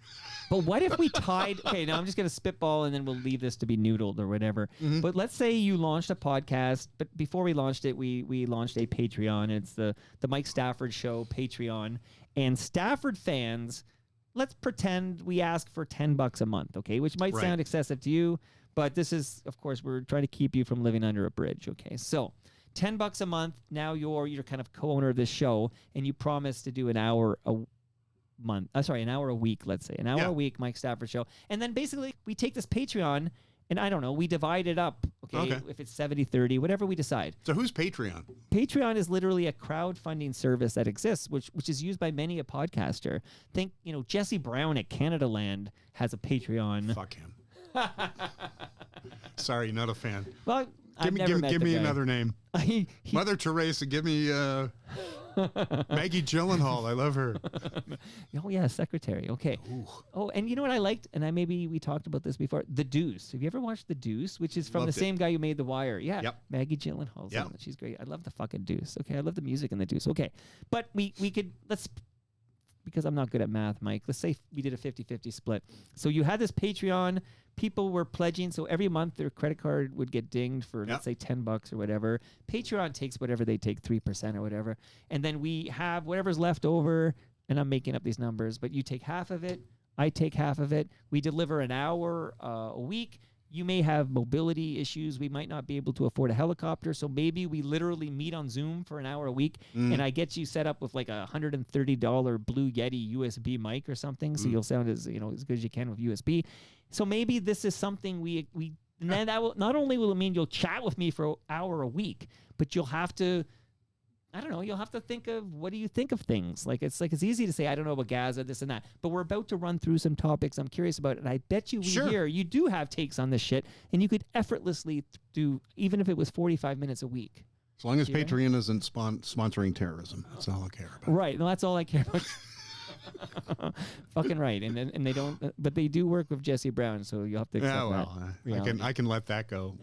But what if we tied? Okay, now I'm just going to spitball and then we'll leave this to be noodled or whatever. Mm-hmm. But let's say you launched a podcast, but before we launched it, we launched a Patreon. It's the Mike Stafford Show Patreon. And Stafford fans, let's pretend we ask for $10 a month, okay? Which might Right. sound excessive to you, but this is, of course, we're trying to keep you from living under a bridge, okay? So $10 a month. Now you're kind of co-owner of this show, and you promise to do an hour a week, let's say. An hour Yeah. a week, Mike Stafford Show. And then basically we take this Patreon and I don't know, we divide it up, okay? If it's 70-30, whatever we decide. So who's Patreon? Patreon is literally a crowdfunding service that exists, which is used by many a podcaster. Think, Jesse Brown at Canada Land has a Patreon. Fuck him. Sorry, not a fan. Well, I've never met give the me guy. another name. He- Mother Teresa, give me Maggie Gyllenhaal. I love her. Oh yeah, secretary. Okay. Ooh. Oh, and you know what I liked, and we talked about this before. The Deuce. Have you ever watched The Deuce, which is from Loved the it. same guy who made The Wire? Yeah. Yep. Maggie Gyllenhaal's Yep. on it. She's great. I love the fucking Deuce. Okay, I love the music in The Deuce. Okay, but because I'm not good at math, Mike. Let's say we did a 50-50 split. So you had this Patreon. People were pledging, so every month their credit card would get dinged for, let's say, $10 or whatever. Patreon takes whatever they take, 3% or whatever. And then we have whatever's left over, and I'm making up these numbers, but you take half of it, I take half of it. We deliver an hour a week. You may have mobility issues. We might not be able to afford a helicopter, so maybe we literally meet on Zoom for an hour a week, and I get you set up with like a $130 Blue Yeti USB mic or something, so you'll sound as as good as you can with USB. So maybe this is something we and then that will not only will it mean you'll chat with me for an hour a week, but you'll have to. I don't know. You'll have to think of what do you think of things. It's easy to say I don't know about Gaza, this and that, but we're about to run through some topics I'm curious about, and I bet you you do have takes on this shit, and you could effortlessly do even if it was 45 minutes a week. As long as Yeah. Patreon isn't sponsoring terrorism, that's all I care about. Right. No, that's all I care about. Fucking right. And they don't, but they do work with Jesse Brown, so you'll have to accept Yeah, well, that. I reality. can let that go.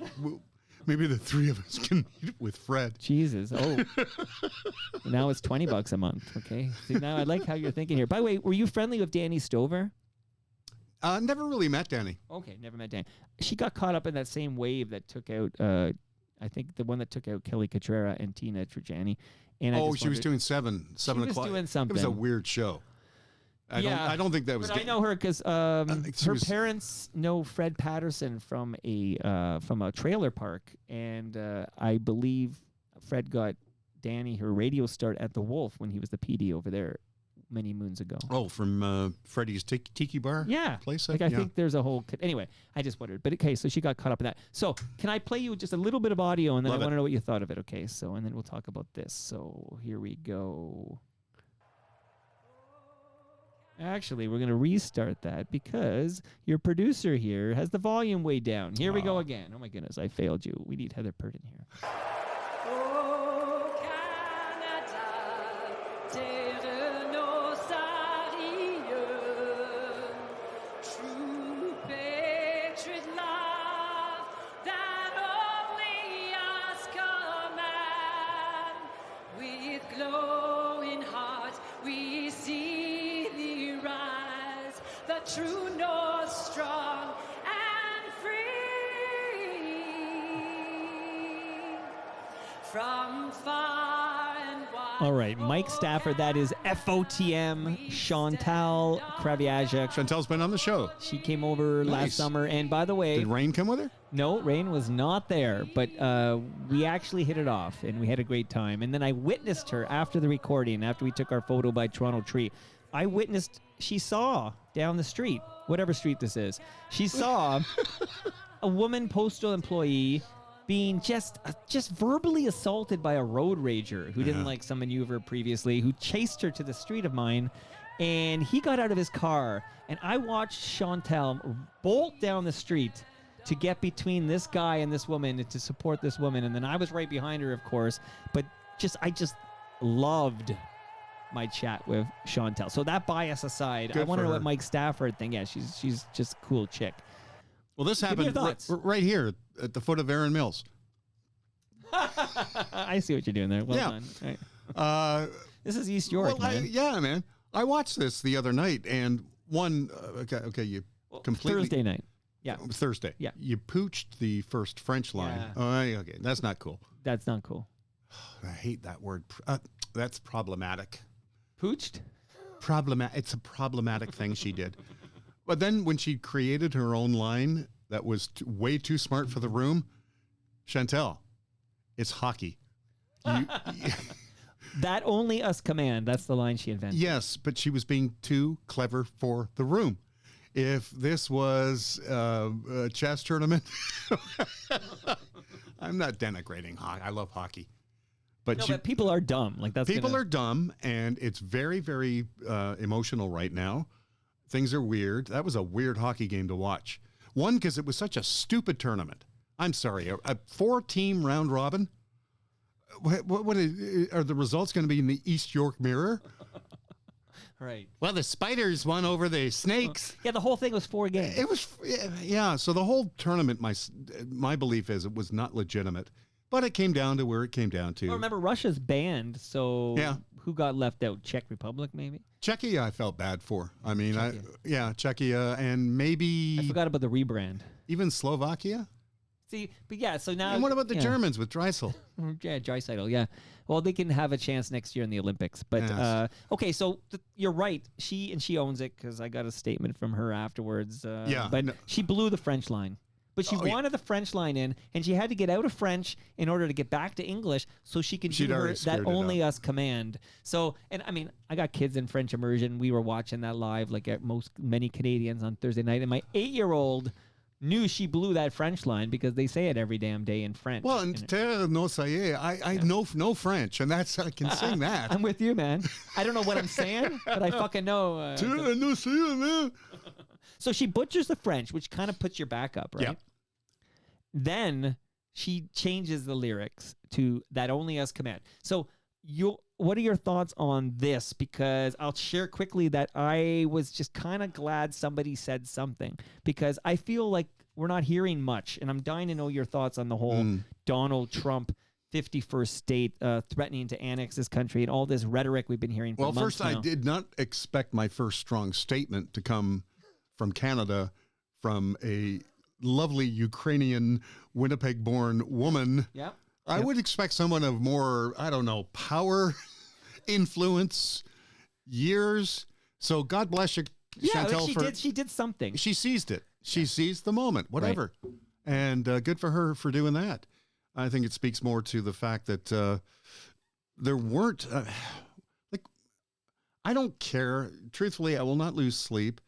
Maybe the three of us can meet with Fred. Jesus. Oh. Now it's $20 a month. Okay. See, now I like how you're thinking here. By the way, were you friendly with Danny Stover? Never really met Danny. Okay, never met Danny. She got caught up in that same wave that took out, I think the one that took out Kelly Catrera and Tina Trajani. And She was doing 7 was o'clock. doing It was a something. weird show. I don't think that was. But I know her because think she her was- parents know Fred Patterson from a trailer park, and I believe Fred got Danny her radio start at the Wolf when he was the PD over there many moons ago. Oh, from Freddie's Tiki Bar? Yeah. Place? Like I think there's a whole... Anyway, I just wondered. But okay, so she got caught up in that. So can I play you just a little bit of audio, and then Love I it. want to know what you thought of it, okay? So, and then we'll talk about this. So here we go. Actually, we're going to restart that because your producer here has the volume way down. Here we go again. Oh, my goodness. I failed you. We need Heather Purdon here. Oh, Canada, terre nos arieux, true patriot love that only us command. With glowing hearts we see thee rise, the true North strong and free. From far and wide. All right, Mike Stafford. That is FOTM, Chantal Kraviajak. Chantel's been on the show. She came over last Nice. summer. And by the way, Did Rain come with her? no, Rain was not there, but we actually hit it off and we had a great time. And then I witnessed her after the recording, after we took our photo by Toronto Tree. She saw down the street, whatever street this is, she saw a woman postal employee being just verbally assaulted by a road rager who didn't like some maneuver previously, who chased her to the street of mine. And he got out of his car, and I watched Chantal bolt down the street to get between this guy and this woman and to support this woman. And then I was right behind her, of course. But I just loved my chat with Chantal. So that bias aside, Good I want to for know her. what Mike Stafford thinks. Yeah, she's just a cool chick. Well, this me your happened thoughts. right here at the foot of Erin Mills. I see what you're doing there. Well Yeah. done. All right. This is East York, man. Yeah, man. I watched this the other night, and you completely Thursday night. Yeah, Thursday. Yeah. You pooched the first French line. Yeah. Oh, okay, that's not cool. that's not cool. I hate that word. That's problematic. Pooched? It's a problematic thing she did. But then when she created her own line that was way too smart for the room, Chantal, it's hockey. That only us command. That's the line she invented. Yes, but she was being too clever for the room. If this was a chess tournament, I'm not denigrating hockey. I love hockey. But, No, but people are dumb. Like that's people are dumb, and it's very, very emotional right now. Things are weird. That was a weird hockey game to watch. One, because it was such a stupid tournament. I'm sorry, a 4-team round robin. Are the results going to be in the East York Mirror? right. Well, the Spiders won over the Snakes. Yeah, the whole thing was 4 games. It was, yeah. So the whole tournament, my belief is it was not legitimate, but it came down to where it came down to. Well, remember, Russia's banned, so Yeah. who got left out? Czech Republic, maybe? Czechia, I felt bad for. I mean, Czechia. Czechia, and maybe I forgot about the rebrand. even Slovakia. See, but yeah, so now... And what about the yeah. Germans with Dreisel? Yeah, Draisaitl, yeah. Well, they can have a chance next year in the Olympics. But, Yes. okay, so you're right. She owns it because I got a statement from her afterwards. Yeah, But no. she blew the French line. But she Oh, yeah. wanted the French line in, and she had to get out of French in order to get back to English so she could She'd do already that screwed it only up. us command. So, and I mean, I got kids in French immersion. We were watching that live like at many Canadians on Thursday night, and my 8-year-old knew she blew that French line because they say it every damn day in French. Well, and Terre no ça y est, I know no French, and I can sing that. I'm with you, man. I don't know what I'm saying, but I fucking know. Terre no ça y est, man. So she butchers the French, which kind of puts your back up, right? Yeah. Then she changes the lyrics to that only us command. So what are your thoughts on this? Because I'll share quickly that I was just kind of glad somebody said something because I feel like we're not hearing much, and I'm dying to know your thoughts on the whole Donald Trump 51st state threatening to annex this country and all this rhetoric we've been hearing for Well, months first, now. I did not expect my first strong statement to come from Canada from a lovely Ukrainian Winnipeg-born woman. Yeah. I would expect someone of more, I don't know, power, influence, years. So God bless you, Yeah, Chantal. she did something. She seized it. She seized the moment, whatever. And good for her for doing that. I think it speaks more to the fact that there weren't, I don't care. Truthfully, I will not lose sleep,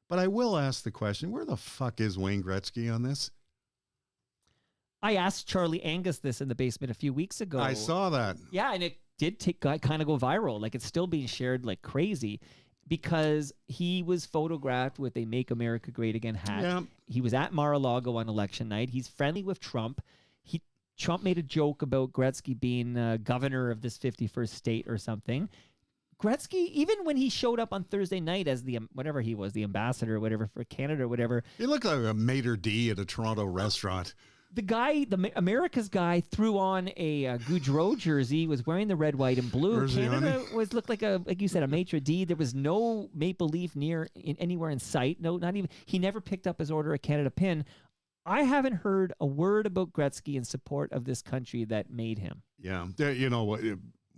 but I will ask the question, where the fuck is Wayne Gretzky on this? I asked Charlie Angus this in the basement a few weeks ago. I saw that. Yeah, and it did kind of go viral. Like, it's still being shared like crazy because he was photographed with a Make America Great Again hat. Yeah. He was at Mar-a-Lago on election night. He's friendly with Trump. Trump made a joke about Gretzky being governor of this 51st state or something. Gretzky, even when he showed up on Thursday night as the whatever he was, the ambassador or whatever for Canada or whatever. He looked like a maitre d' at a Toronto restaurant. The guy, America's guy, threw on a Goudreau jersey, was wearing the red, white, and blue. Canada looked like you said, a maitre d'. There was no Maple Leaf anywhere in sight. No, not even. He never picked up his Order of Canada pin. I haven't heard a word about Gretzky in support of this country that made him. Yeah, you know what?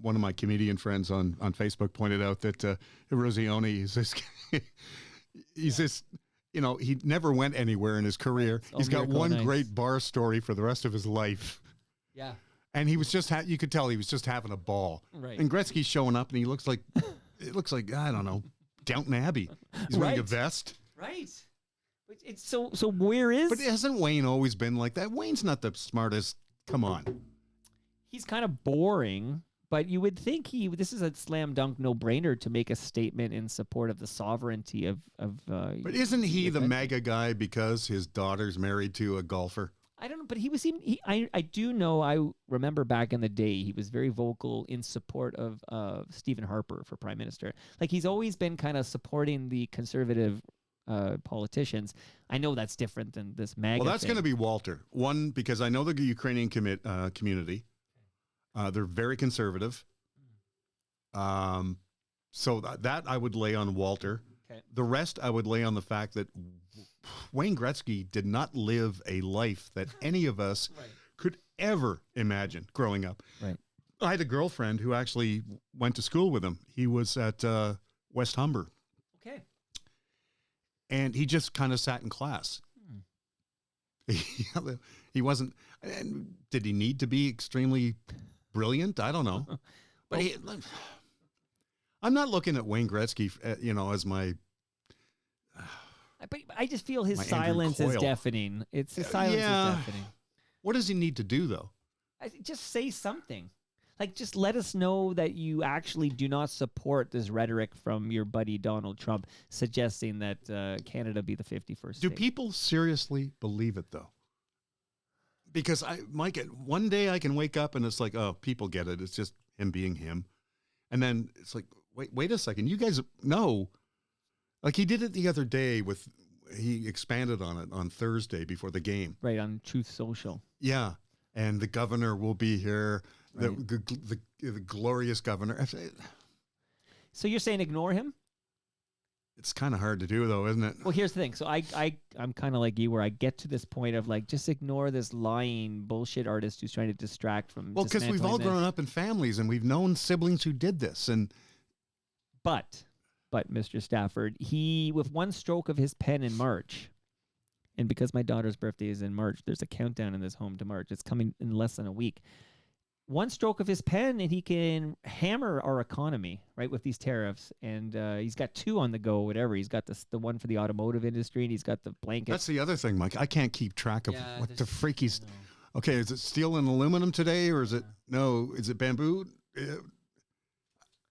One of my comedian friends on Facebook pointed out that Rosioni is this. He's this. You know, he never went anywhere in his career. He's got one great bar story for the rest of his life. Yeah. And he was just, you could tell he was just having a ball. Right. And Gretzky's showing up and he looks like, I don't know, Downton Abbey. He's wearing a vest. Right. It's so where is... But hasn't Wayne always been like that? Wayne's not the smartest. Come on. He's kind of boring. But you would think this is a slam dunk no brainer to make a statement in support of the sovereignty of. But isn't he the mega guy because his daughter's married to a golfer? I don't know, but I do know. I remember back in the day, he was very vocal in support of Stephen Harper for prime minister. Like, he's always been kind of supporting the conservative politicians. I know that's different than this MAGA. Well, that's going to be Walter. One, because I know the Ukrainian community. They're very conservative. So that I would lay on Walter. Okay. The rest I would lay on the fact that Wayne Gretzky did not live a life that any of us could ever imagine growing up. Right. I had a girlfriend who actually went to school with him. He was at West Humber. Okay. And he just kind of sat in class. He wasn't. And did he need to be extremely brilliant? I don't know. But I'm not looking at Wayne Gretzky, as my. But I just feel his silence is deafening. His silence is deafening. What does he need to do, though? Just say something. Like, just let us know that you actually do not support this rhetoric from your buddy Donald Trump suggesting that Canada be the 51st Do state. people seriously believe it, though? Because one day I can wake up and it's like, oh, people get it. It's just him being him. And then it's like, wait a second. You guys know. Like, he did it the other day he expanded on it on Thursday before the game. Right, on Truth Social. Yeah. And the governor will be here. Right. The glorious governor. So you're saying ignore him? It's kind of hard to do, though, isn't it? Well, here's the thing. So I'm kind of like you, where I get to this point of like, just ignore this lying bullshit artist who's trying to distract from. Well, because we've all grown up in families and we've known siblings who did this. But Mr. Stafford, he, with one stroke of his pen in March, and because my daughter's birthday is in March, there's a countdown in this home to March. It's coming in less than a week. One stroke of his pen and he can hammer our economy, right, with these tariffs. And he's got two on the go, whatever. He's got the one for the automotive industry, and he's got the blanket. That's the other thing, Mike. I can't keep track of what the freak he's... Okay, is it steel and aluminum today, or is it... No, is it bamboo?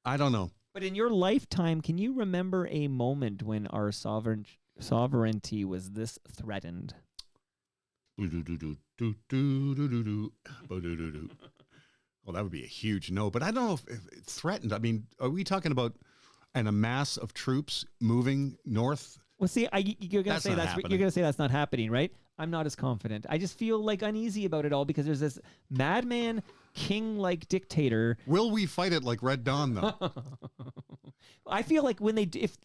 I don't know. But in your lifetime, can you remember a moment when our sovereignty was this threatened? Well, that would be a huge no, but I don't know if it's threatened. I mean, are we talking about a mass of troops moving north? Well, see, you're going to say you're going to say that's not happening, right? I'm not as confident. I just feel like uneasy about it all because there's this madman, king-like dictator. Will we fight it like Red Dawn, though? I feel like if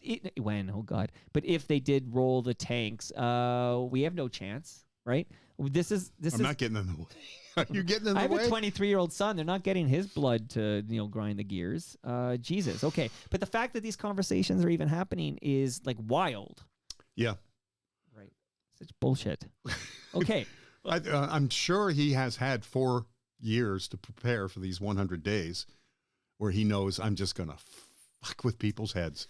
they did roll the tanks, we have no chance, right? I'm not getting in the way. Are you getting in the way? I have a 23-year-old son. They're not getting his blood to grind the gears. Jesus. Okay. But the fact that these conversations are even happening is like wild. Yeah. Right. Such bullshit. Okay. I'm sure he has had 4 years to prepare for these 100 days where he knows I'm just going to fuck with people's heads.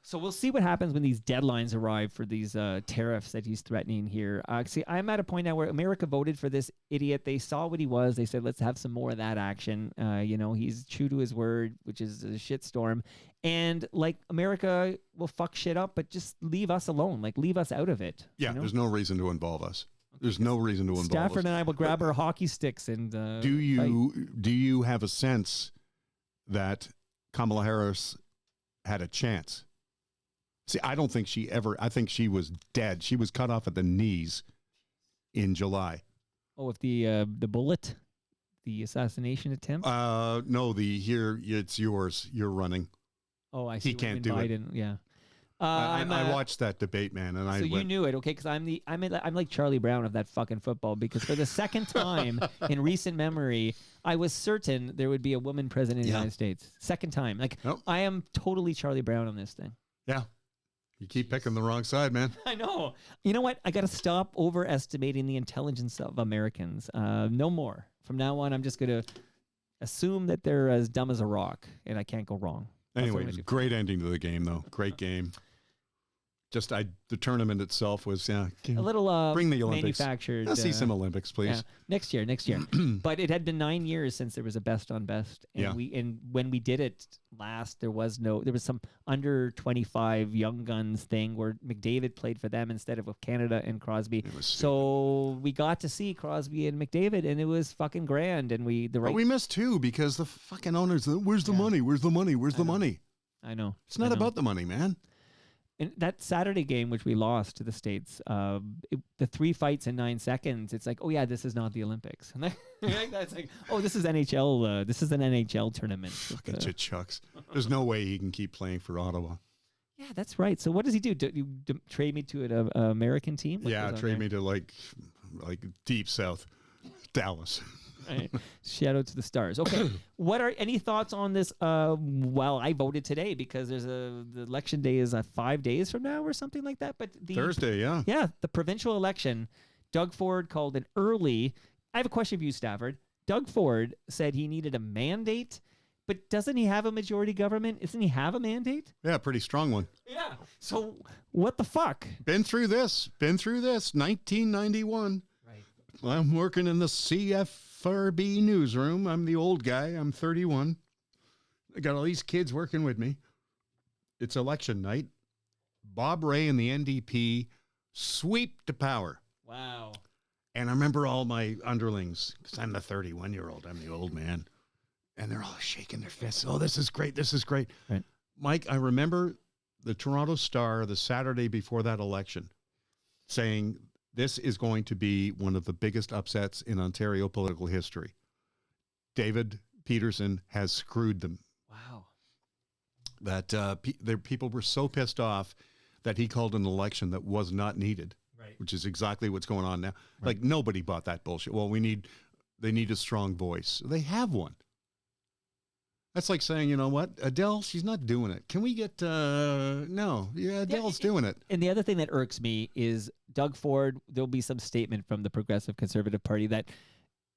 So we'll see what happens when these deadlines arrive for these tariffs that he's threatening here. See, I'm at a point now where America voted for this idiot. They saw what he was. They said, let's have some more of that action. He's true to his word, which is a shitstorm. And like America will fuck shit up, but just leave us alone. Like leave us out of it. Yeah, there's no reason to involve us. There's no reason to involve Stafford us. and I will grab our hockey sticks and Do you have a sense that Kamala Harris had a chance? See, I don't think I think she was dead. She was cut off at the knees in July. Oh, with the bullet, the assassination attempt? No, it's yours. You're running. Oh, I see. He can't do Biden. it. Yeah. I watched that debate, man, and so you knew it, okay? Because I'm like Charlie Brown of that fucking football. Because for the second time in recent memory, I was certain there would be a woman president of the United States. Second time, I am totally Charlie Brown on this thing. Yeah, you keep picking the wrong side, man. I know. You know what? I got to stop overestimating the intelligence of Americans. No more. From now on, I'm just gonna assume that they're as dumb as a rock, and I can't go wrong. Anyway, great ending to the game, though. Great game. The tournament itself was a little bring the Olympics. Manufactured. Let's see some Olympics, please. Yeah. Next year. But it had been 9 years since there was a best on best, and when we did it last, there was some under 25 young guns thing where McDavid played for them instead of with Canada and Crosby. So we got to see Crosby and McDavid, and it was fucking grand. And but we missed two because the fucking owners. Where's the money? Where's the money? Where's the money? I know. It's not about the money, man. And that Saturday game, which we lost to the States, the 3 fights in 9 seconds, it's like, oh yeah, this is not the Olympics. And that's like, oh, this is NHL. This is an NHL tournament. Fucking chucks. There's no way he can keep playing for Ottawa. Yeah, that's right. So what does he do? Do you trade me to an American team? Trade me to like deep south, Dallas. Right. Shout out to the Stars. Okay. What are any thoughts on this? Well, I voted today because the election day is 5 days from now or something like that. But Thursday, yeah. Yeah, the provincial election, Doug Ford called an early. I have a question for you, Stafford. Doug Ford said he needed a mandate, but doesn't he have a majority government? Doesn't he have a mandate? Yeah, pretty strong one. Yeah. So what the fuck? Been through this. 1991. Right. I'm working in the CFRB newsroom. I'm the old guy. I'm 31. I got all these kids working with me. It's election night. Bob Ray and the NDP sweep to power. Wow. And I remember all my underlings, because I'm the 31-year-old. I'm the old man. And they're all shaking their fists. Oh, this is great. This is great. Right. Mike, I remember the Toronto Star the Saturday before that election saying this is going to be one of the biggest upsets in Ontario political history. David Peterson has screwed them. Wow. That their people were so pissed off that he called an election that was not needed, right. Which is exactly what's going on now. Right. Like nobody bought that bullshit. Well, they need a strong voice. They have one. That's like saying, you know what, Adele, she's not doing it. Can we get, no, yeah, Adele's doing it. And the other thing that irks me is Doug Ford, there'll be some statement from the Progressive Conservative Party that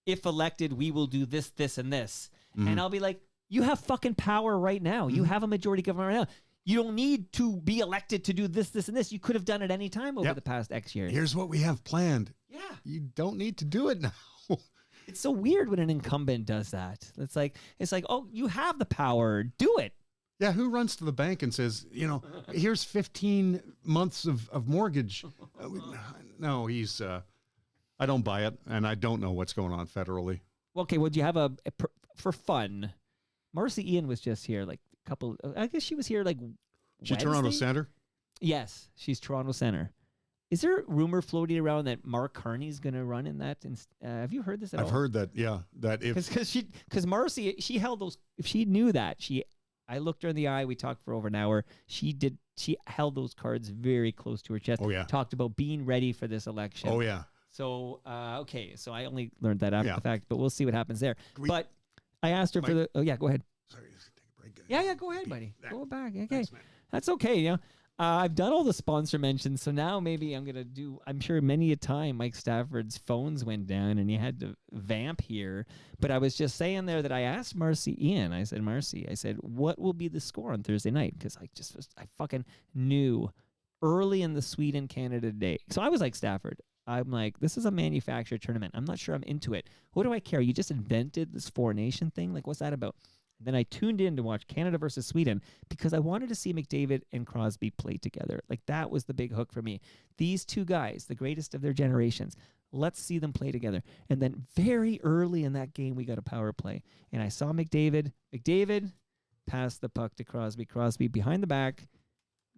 if elected, we will do this, this, and this. Mm-hmm. And I'll be like, you have fucking power right now. Mm-hmm. You have a majority government right now. You don't need to be elected to do this, this, and this. You could have done it any time over the past X years. Here's what we have planned. Yeah. You don't need to do it now. It's so weird when an incumbent does that. It's like, oh, you have the power. Do it. Yeah, who runs to the bank and says, here's 15 months of mortgage? No, he's, I don't buy it, and I don't know what's going on federally. Okay, well, do you have for fun, Marcy Ian was just here, like a couple, I guess she was here like She's Toronto Centre? Yes, she's Toronto Centre. Is there a rumor floating around that Mark Carney's going to run in that? Have you heard this at all? I've heard that, yeah. That because Marcy, she held those. If she knew that, I looked her in the eye. We talked for over an hour. She held those cards very close to her chest. Oh yeah. Talked about being ready for this election. Oh yeah. So okay, so I only learned that after the fact, but we'll see what happens there. But I asked her for the. Oh yeah, go ahead. Sorry, take a break. Yeah, go ahead, buddy. Go back. Okay, Thanks, that's okay. I've done all the sponsor mentions, so now maybe I'm going to do, I'm sure many a time Mike Stafford's phones went down and he had to vamp here. But I was just saying there that I asked Marcy Ian, I said, what will be the score on Thursday night? Because I fucking knew early in the Sweden-Canada day. So I was like, Stafford, I'm like, this is a manufactured tournament. I'm not sure I'm into it. What do I care? You just invented this four-nation thing? Like, what's that about? Then I tuned in to watch Canada versus Sweden because I wanted to see McDavid and Crosby play together. Like, that was the big hook for me. These two guys, the greatest of their generations, let's see them play together. And then very early in that game, we got a power play. And I saw McDavid passed the puck to Crosby. Crosby behind the back.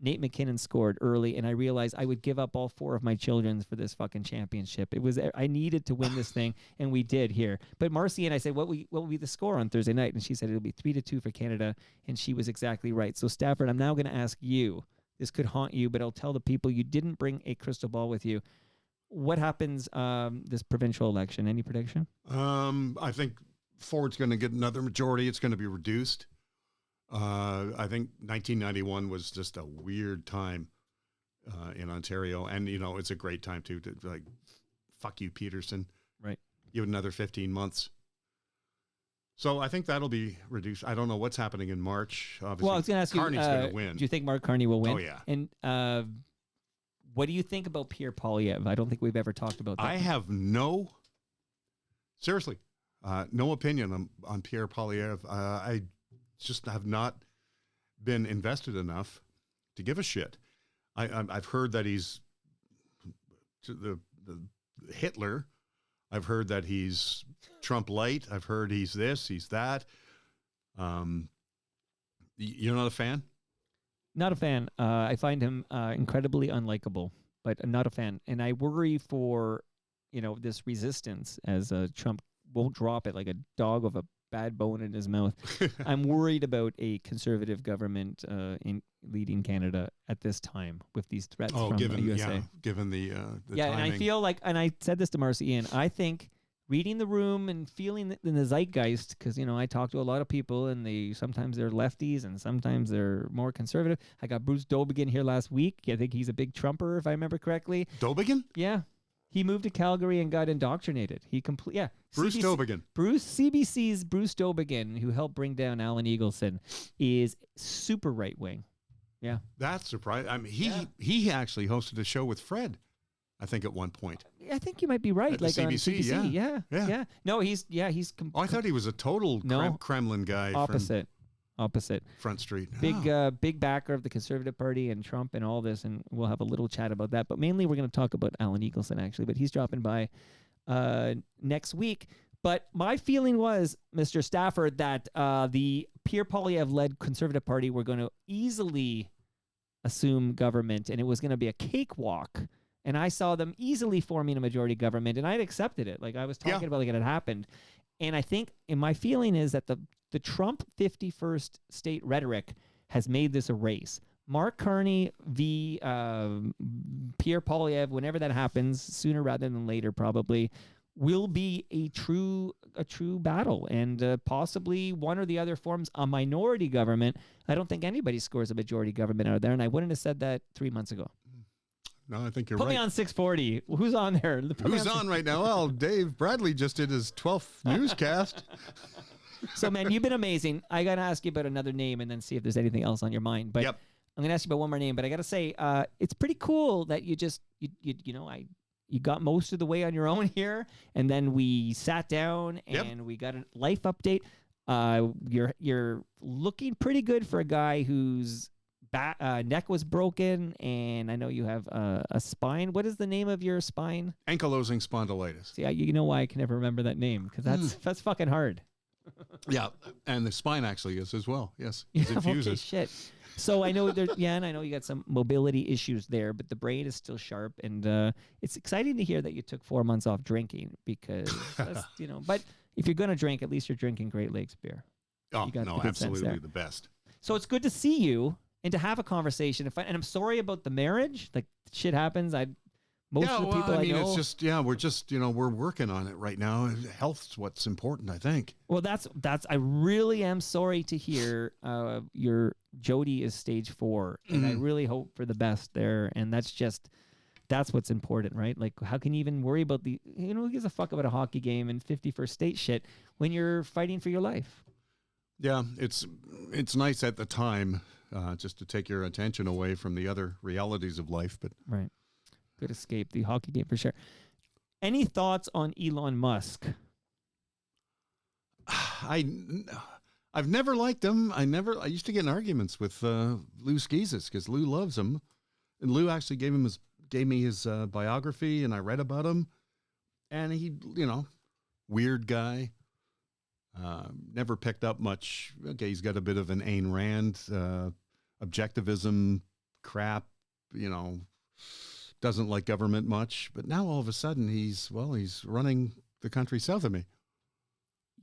Nate McKinnon scored early, and I realized I would give up all 4 of my children for this fucking championship. I needed to win this thing, and we did here. But Marcy and I said, what will be the score on Thursday night? And she said it'll be 3-2 for Canada, and she was exactly right. So Stafford, I'm now going to ask you. This could haunt you, but I'll tell the people you didn't bring a crystal ball with you. What happens this provincial election? Any prediction? I think Ford's going to get another majority. It's going to be reduced. I think 1991 was just a weird time in Ontario, and it's a great time too to like, fuck you, Peterson. Right. Give it another 15 months. So I think that'll be reduced. I don't know what's happening in March. Obviously, well, I was going to ask Carney's you, going to win. Do you think Mark Carney will win? Oh yeah. And what do you think about Pierre Poilievre? I don't think we've ever talked about that. I have seriously, no opinion on Pierre Poilievre. I just have not been invested enough to give a shit. I've heard that he's the Hitler. I've heard that he's Trump light. I've heard he's this, he's that. You're not a fan? Not a fan. I find him incredibly unlikable, but I'm not a fan. And I worry for, this resistance as Trump won't drop it like a dog with a bad bone in his mouth. I'm worried about a conservative government in leading Canada at this time with these threats from the USA. Given the timing. And I feel like, and I said this to Marcy Ian, I think reading the room and feeling in the zeitgeist, because I talk to a lot of people, and sometimes they're lefties and sometimes they're more conservative. I got Bruce Dobigan here last week. I think he's a big Trumper, if I remember correctly. Dobigan? Yeah. He moved to Calgary and got indoctrinated. Bruce Dobigan. CBC's Bruce Dobigan, who helped bring down Alan Eagleson, is super right wing. Yeah. That's surprising. I mean, he actually hosted a show with Fred, I think, at one point. I think you might be right. At the like CBC, on CBC. Yeah. No, he's. I thought he was a total Kremlin guy. Opposite. Front Street. Big backer of the Conservative Party and Trump and all this, and we'll have a little chat about that. But mainly we're going to talk about Alan Eagleson, actually, but he's dropping by next week. But my feeling was, Mr. Stafford, that the Pierre Poilievre-led Conservative Party were going to easily assume government, and it was going to be a cakewalk. And I saw them easily forming a majority government, and I'd accepted it. Like I was talking about, like it had happened. And I think, and my feeling is that the Trump 51st state rhetoric has made this a race. Mark Carney v. Pierre Poilievre, whenever that happens, sooner rather than later probably, will be a true battle, and possibly one or the other forms a minority government. I don't think anybody scores a majority government out there, and I wouldn't have said that 3 months ago. No, I think you're Put right. me on 640. Who's on there? Who's on right now? Well, Dave Bradley just did his 12th newscast. So, man, you've been amazing. I got to ask you about another name and then see if there's anything else on your mind. But I'm going to ask you about one more name. But I got to say, it's pretty cool that you got most of the way on your own here. And then we sat down and we got a life update. You're looking pretty good for a guy whose neck was broken, and I know you have a spine. What is the name of your spine? Ankylosing spondylitis. See, you know why I can never remember that name, because that's fucking hard. Yeah, and the spine actually is as well. Yes, it infuses. Okay, shit. So I know and I know you got some mobility issues there, but the brain is still sharp, and it's exciting to hear that you took 4 months off drinking, because that's, But if you're gonna drink, at least you're drinking Great Lakes beer. Oh no, absolutely the best. So it's good to see you and to have a conversation. And I'm sorry about the marriage. Like, shit happens. Most of the people I know. it's just, we're just, we're working on it right now. Health's what's important, I think. Well, that's. I really am sorry to hear your Jody is stage 4, and I really hope for the best there. And that's what's important, right? Like, how can you even worry about who gives a fuck about a hockey game and 51st state shit when you're fighting for your life? Yeah, it's nice at the time just to take your attention away from the other realities of life, but Right. Good escape, the hockey game for sure. Any thoughts on Elon Musk? I've never liked him. I used to get in arguments with Lou Skeezes because Lou loves him, and Lou actually gave me his biography, and I read about him, and he, weird guy. Never picked up much. Okay, he's got a bit of an Ayn Rand objectivism crap, doesn't like government much, but now all of a sudden he's running the country south of me.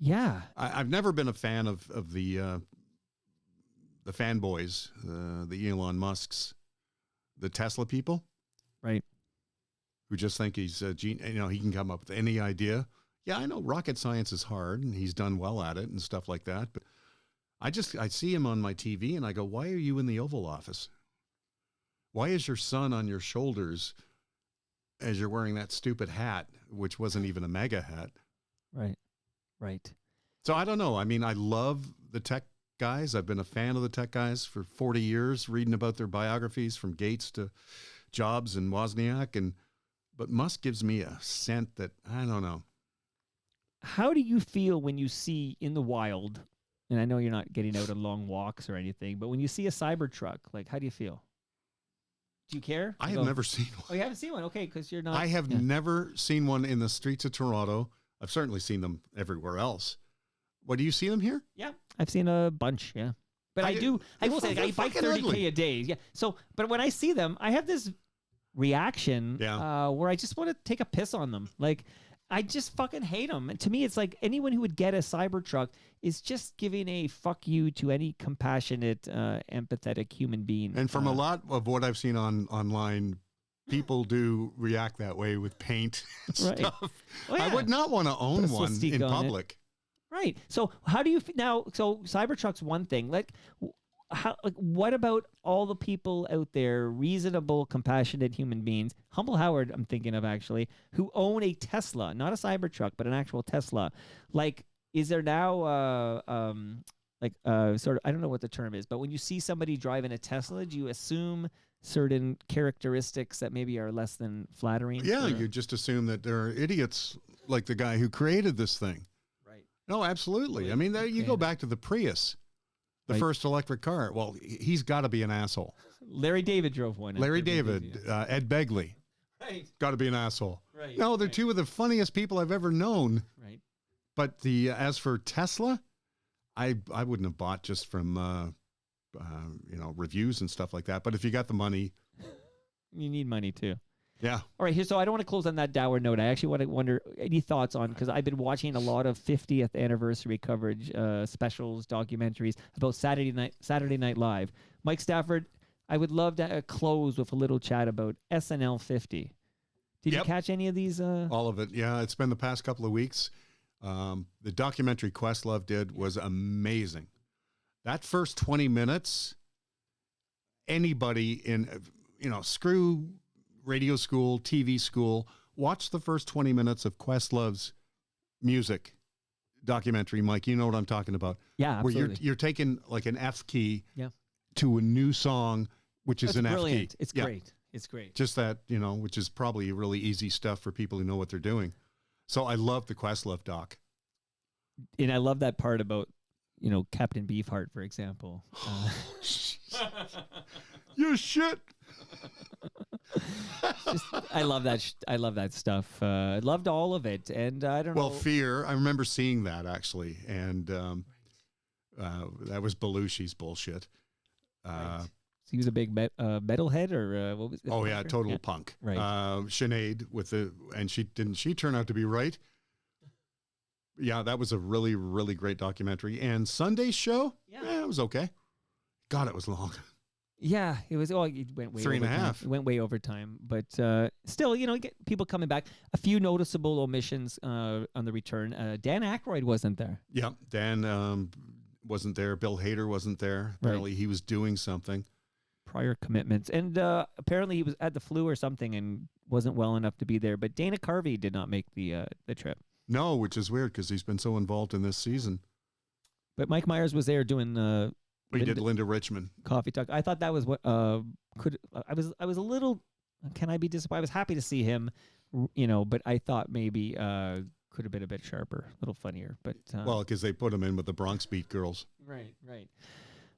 Yeah. I've never been a fan of the fanboys, the Elon Musks, the Tesla people. Right. Who just think he's a genius, he can come up with any idea. Yeah, I know rocket science is hard and he's done well at it and stuff like that, but I see him on my TV and I go, why are you in the Oval Office? Why is your son on your shoulders as you're wearing that stupid hat, which wasn't even a mega hat? Right. Right. So I don't know. I mean, I love the tech guys. I've been a fan of the tech guys for 40 years, reading about their biographies from Gates to Jobs and Wozniak. But Musk gives me a scent that I don't know. How do you feel when you see in the wild, and I know you're not getting out on long walks or anything, but when you see a Cybertruck, like, how do you feel? Do you care? I have never seen one. Oh, you haven't seen one? Okay, because you're not. I have never seen one in the streets of Toronto. I've certainly seen them everywhere else. What, do you see them here? Yeah, I've seen a bunch, yeah. But I will say, I bike 30K a day. Yeah. So, but when I see them, I have this reaction where I just want to take a piss on them. Like, I just fucking hate them. And to me, it's like anyone who would get a Cybertruck is just giving a fuck you to any compassionate, empathetic human being. And from a lot of what I've seen online, people do react that way with paint and stuff. Oh, yeah. I would not want to own one in public. Right. So how do you now? So Cybertruck's one thing. Like, what about all the people out there, reasonable, compassionate human beings? Humble Howard, I'm thinking of actually, who own a Tesla, not a Cybertruck, but an actual Tesla. Like, is there now sort of, I don't know what the term is, but when you see somebody driving a Tesla, do you assume certain characteristics that maybe are less than flattering? Yeah, you just assume that there are idiots like the guy who created this thing. Right. No, absolutely. I mean, you go back to the Prius, the first electric car. Well, he's got to be an asshole. Larry David drove one. Larry David, Ed Begley. Right. Got to be an asshole. Right. No, they're two of the funniest people I've ever known. Right. But as for Tesla, I wouldn't have bought just from reviews and stuff like that. But if you got the money, you need money too. Yeah. All right. Here, so I don't want to close on that dour note. I actually want to wonder any thoughts on, because I've been watching a lot of 50th anniversary coverage, specials, documentaries about Saturday Night Live. Mike Stafford, I would love to close with a little chat about SNL 50. Did you catch any of these? All of it. Yeah. It's been the past couple of weeks. The documentary Questlove did was amazing. That first 20 minutes, anybody in, screw radio school, TV school, watch the first 20 minutes of Questlove's music documentary. Mike, you know what I'm talking about. Yeah, absolutely. Where you're taking like an F key to a new song, which is an brilliant. F key. It's great. It's great. Just that, which is probably really easy stuff for people who know what they're doing. So I love the Questlove doc. And I love that part about, Captain Beefheart, for example. You shit. I love that. I love that stuff. I loved all of it, and I don't know. Well, Fear. I remember seeing that actually, and that was Belushi's bullshit. Right. He was a big metalhead, or what was it? Oh yeah, total punk. Right. Sinead and she turned out to be right. Yeah, that was a really, really great documentary. And Sunday's show, it was okay. God, it was long. Yeah, it was. Well, it went way 3.5. overtime. It went way over time, but still, you get people coming back. A few noticeable omissions on the return. Dan Aykroyd wasn't there. Yeah, Dan wasn't there. Bill Hader wasn't there. Apparently, he was doing something. Prior commitments, and apparently he was at the flu or something and wasn't well enough to be there. But Dana Carvey did not make the trip. No, which is weird because he's been so involved in this season. But Mike Myers was there doing We did Linda Richmond. Coffee Talk. I thought that was what I was a little. Can I be disappointed? I was happy to see him, but I thought maybe could have been a bit sharper, a little funnier. But Well, because they put him in with the Bronx Beat Girls. right.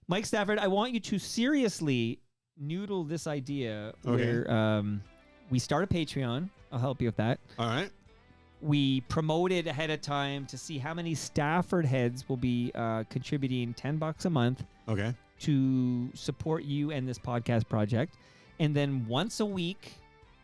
Mike Stafford, I want you to seriously noodle this idea where we start a Patreon. I'll help you with that. All right. We promote it ahead of time to see how many Stafford heads will be contributing $10 a month to support you and this podcast project. And then once a week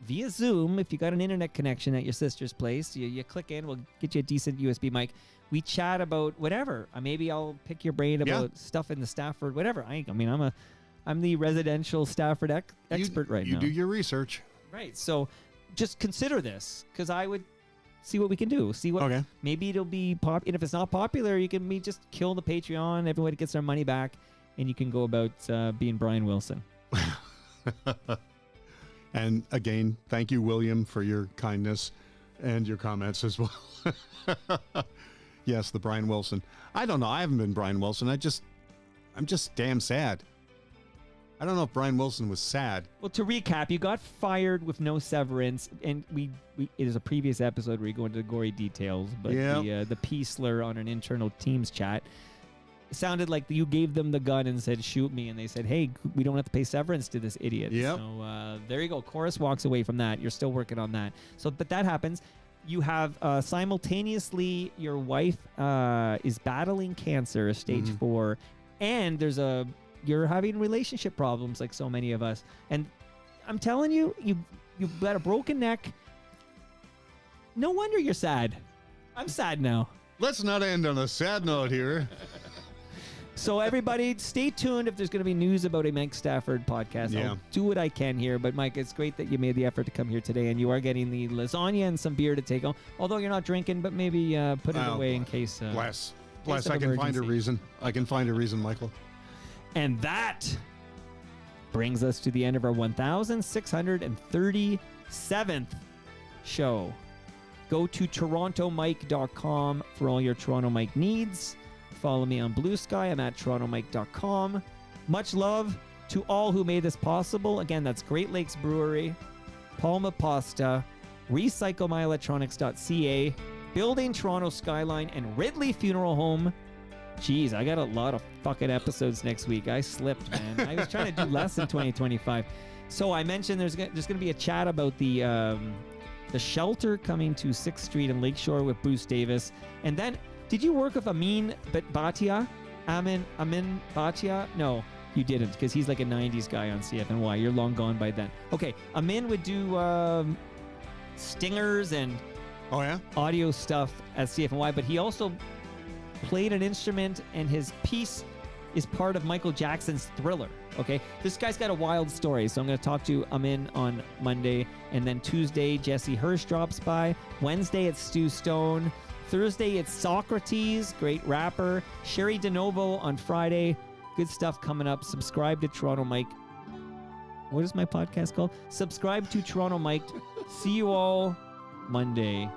via Zoom, if you got an internet connection at your sister's place, you click in, we'll get you a decent USB mic. We chat about whatever. Maybe I'll pick your brain about stuff in the Stafford, whatever. I'm the residential Stafford expert right now. You do your research. Right. So just consider this, because I would see what we can do. See what maybe it'll be pop. And if it's not popular, you can just kill the Patreon. Everybody gets their money back, and you can go about being Brian Wilson. And again, thank you, William, for your kindness and your comments as well. Yes, the Brian Wilson. I don't know. I haven't been Brian Wilson. I'm just damn sad. I don't know if Brian Wilson was sad. Well, to recap, you got fired with no severance, and it is a previous episode where you go into the gory details, but the P slur on an internal Teams chat sounded like you gave them the gun and said, shoot me, and they said, hey, we don't have to pay severance to this idiot. Yep. So there you go. Chorus walks away from that. You're still working on that. So, but that happens. You have simultaneously your wife is battling cancer, stage 4, and you're having relationship problems like so many of us. And I'm telling you, you've got a broken neck. No wonder you're sad. I'm sad now. Let's not end on a sad note here. So everybody, stay tuned if there's going to be news about a Mike Stafford podcast. I'll do what I can here. But Mike, it's great that you made the effort to come here today, and you are getting the lasagna and some beer to take home. Although you're not drinking, but maybe put it away in case. Bless. I can find a reason. Michael. And that brings us to the end of our 1,637th show. Go to torontomike.com for all your Toronto Mike needs. Follow me on Blue Sky. I'm at torontomike.com. Much love to all who made this possible. Again, that's Great Lakes Brewery, Palma Pasta, RecycleMyElectronics.ca, Building Toronto Skyline, and Ridley Funeral Home. Jeez, I got a lot of fucking episodes next week. I slipped, man. I was trying to do less in 2025. So I mentioned there's going to be a chat about the shelter coming to 6th Street in Lakeshore with Bruce Davis. And then, did you work with Amin Bhatia? Amin Bhatia? No, you didn't, because he's like a 90s guy on CFNY. You're long gone by then. Okay, Amin would do stingers and audio stuff at CFNY, but he also played an instrument, and his piece is part of Michael Jackson's Thriller. Okay, this guy's got a wild story, so I'm going to talk to Amin on Monday, and then Tuesday Jesse Hirsch drops by. Wednesday it's Stu Stone. Thursday it's Socrates, great rapper. Sherry DeNovo on Friday. Good stuff coming up. Subscribe to Toronto Mike. What is my podcast called? Subscribe to Toronto Mike. See you all Monday.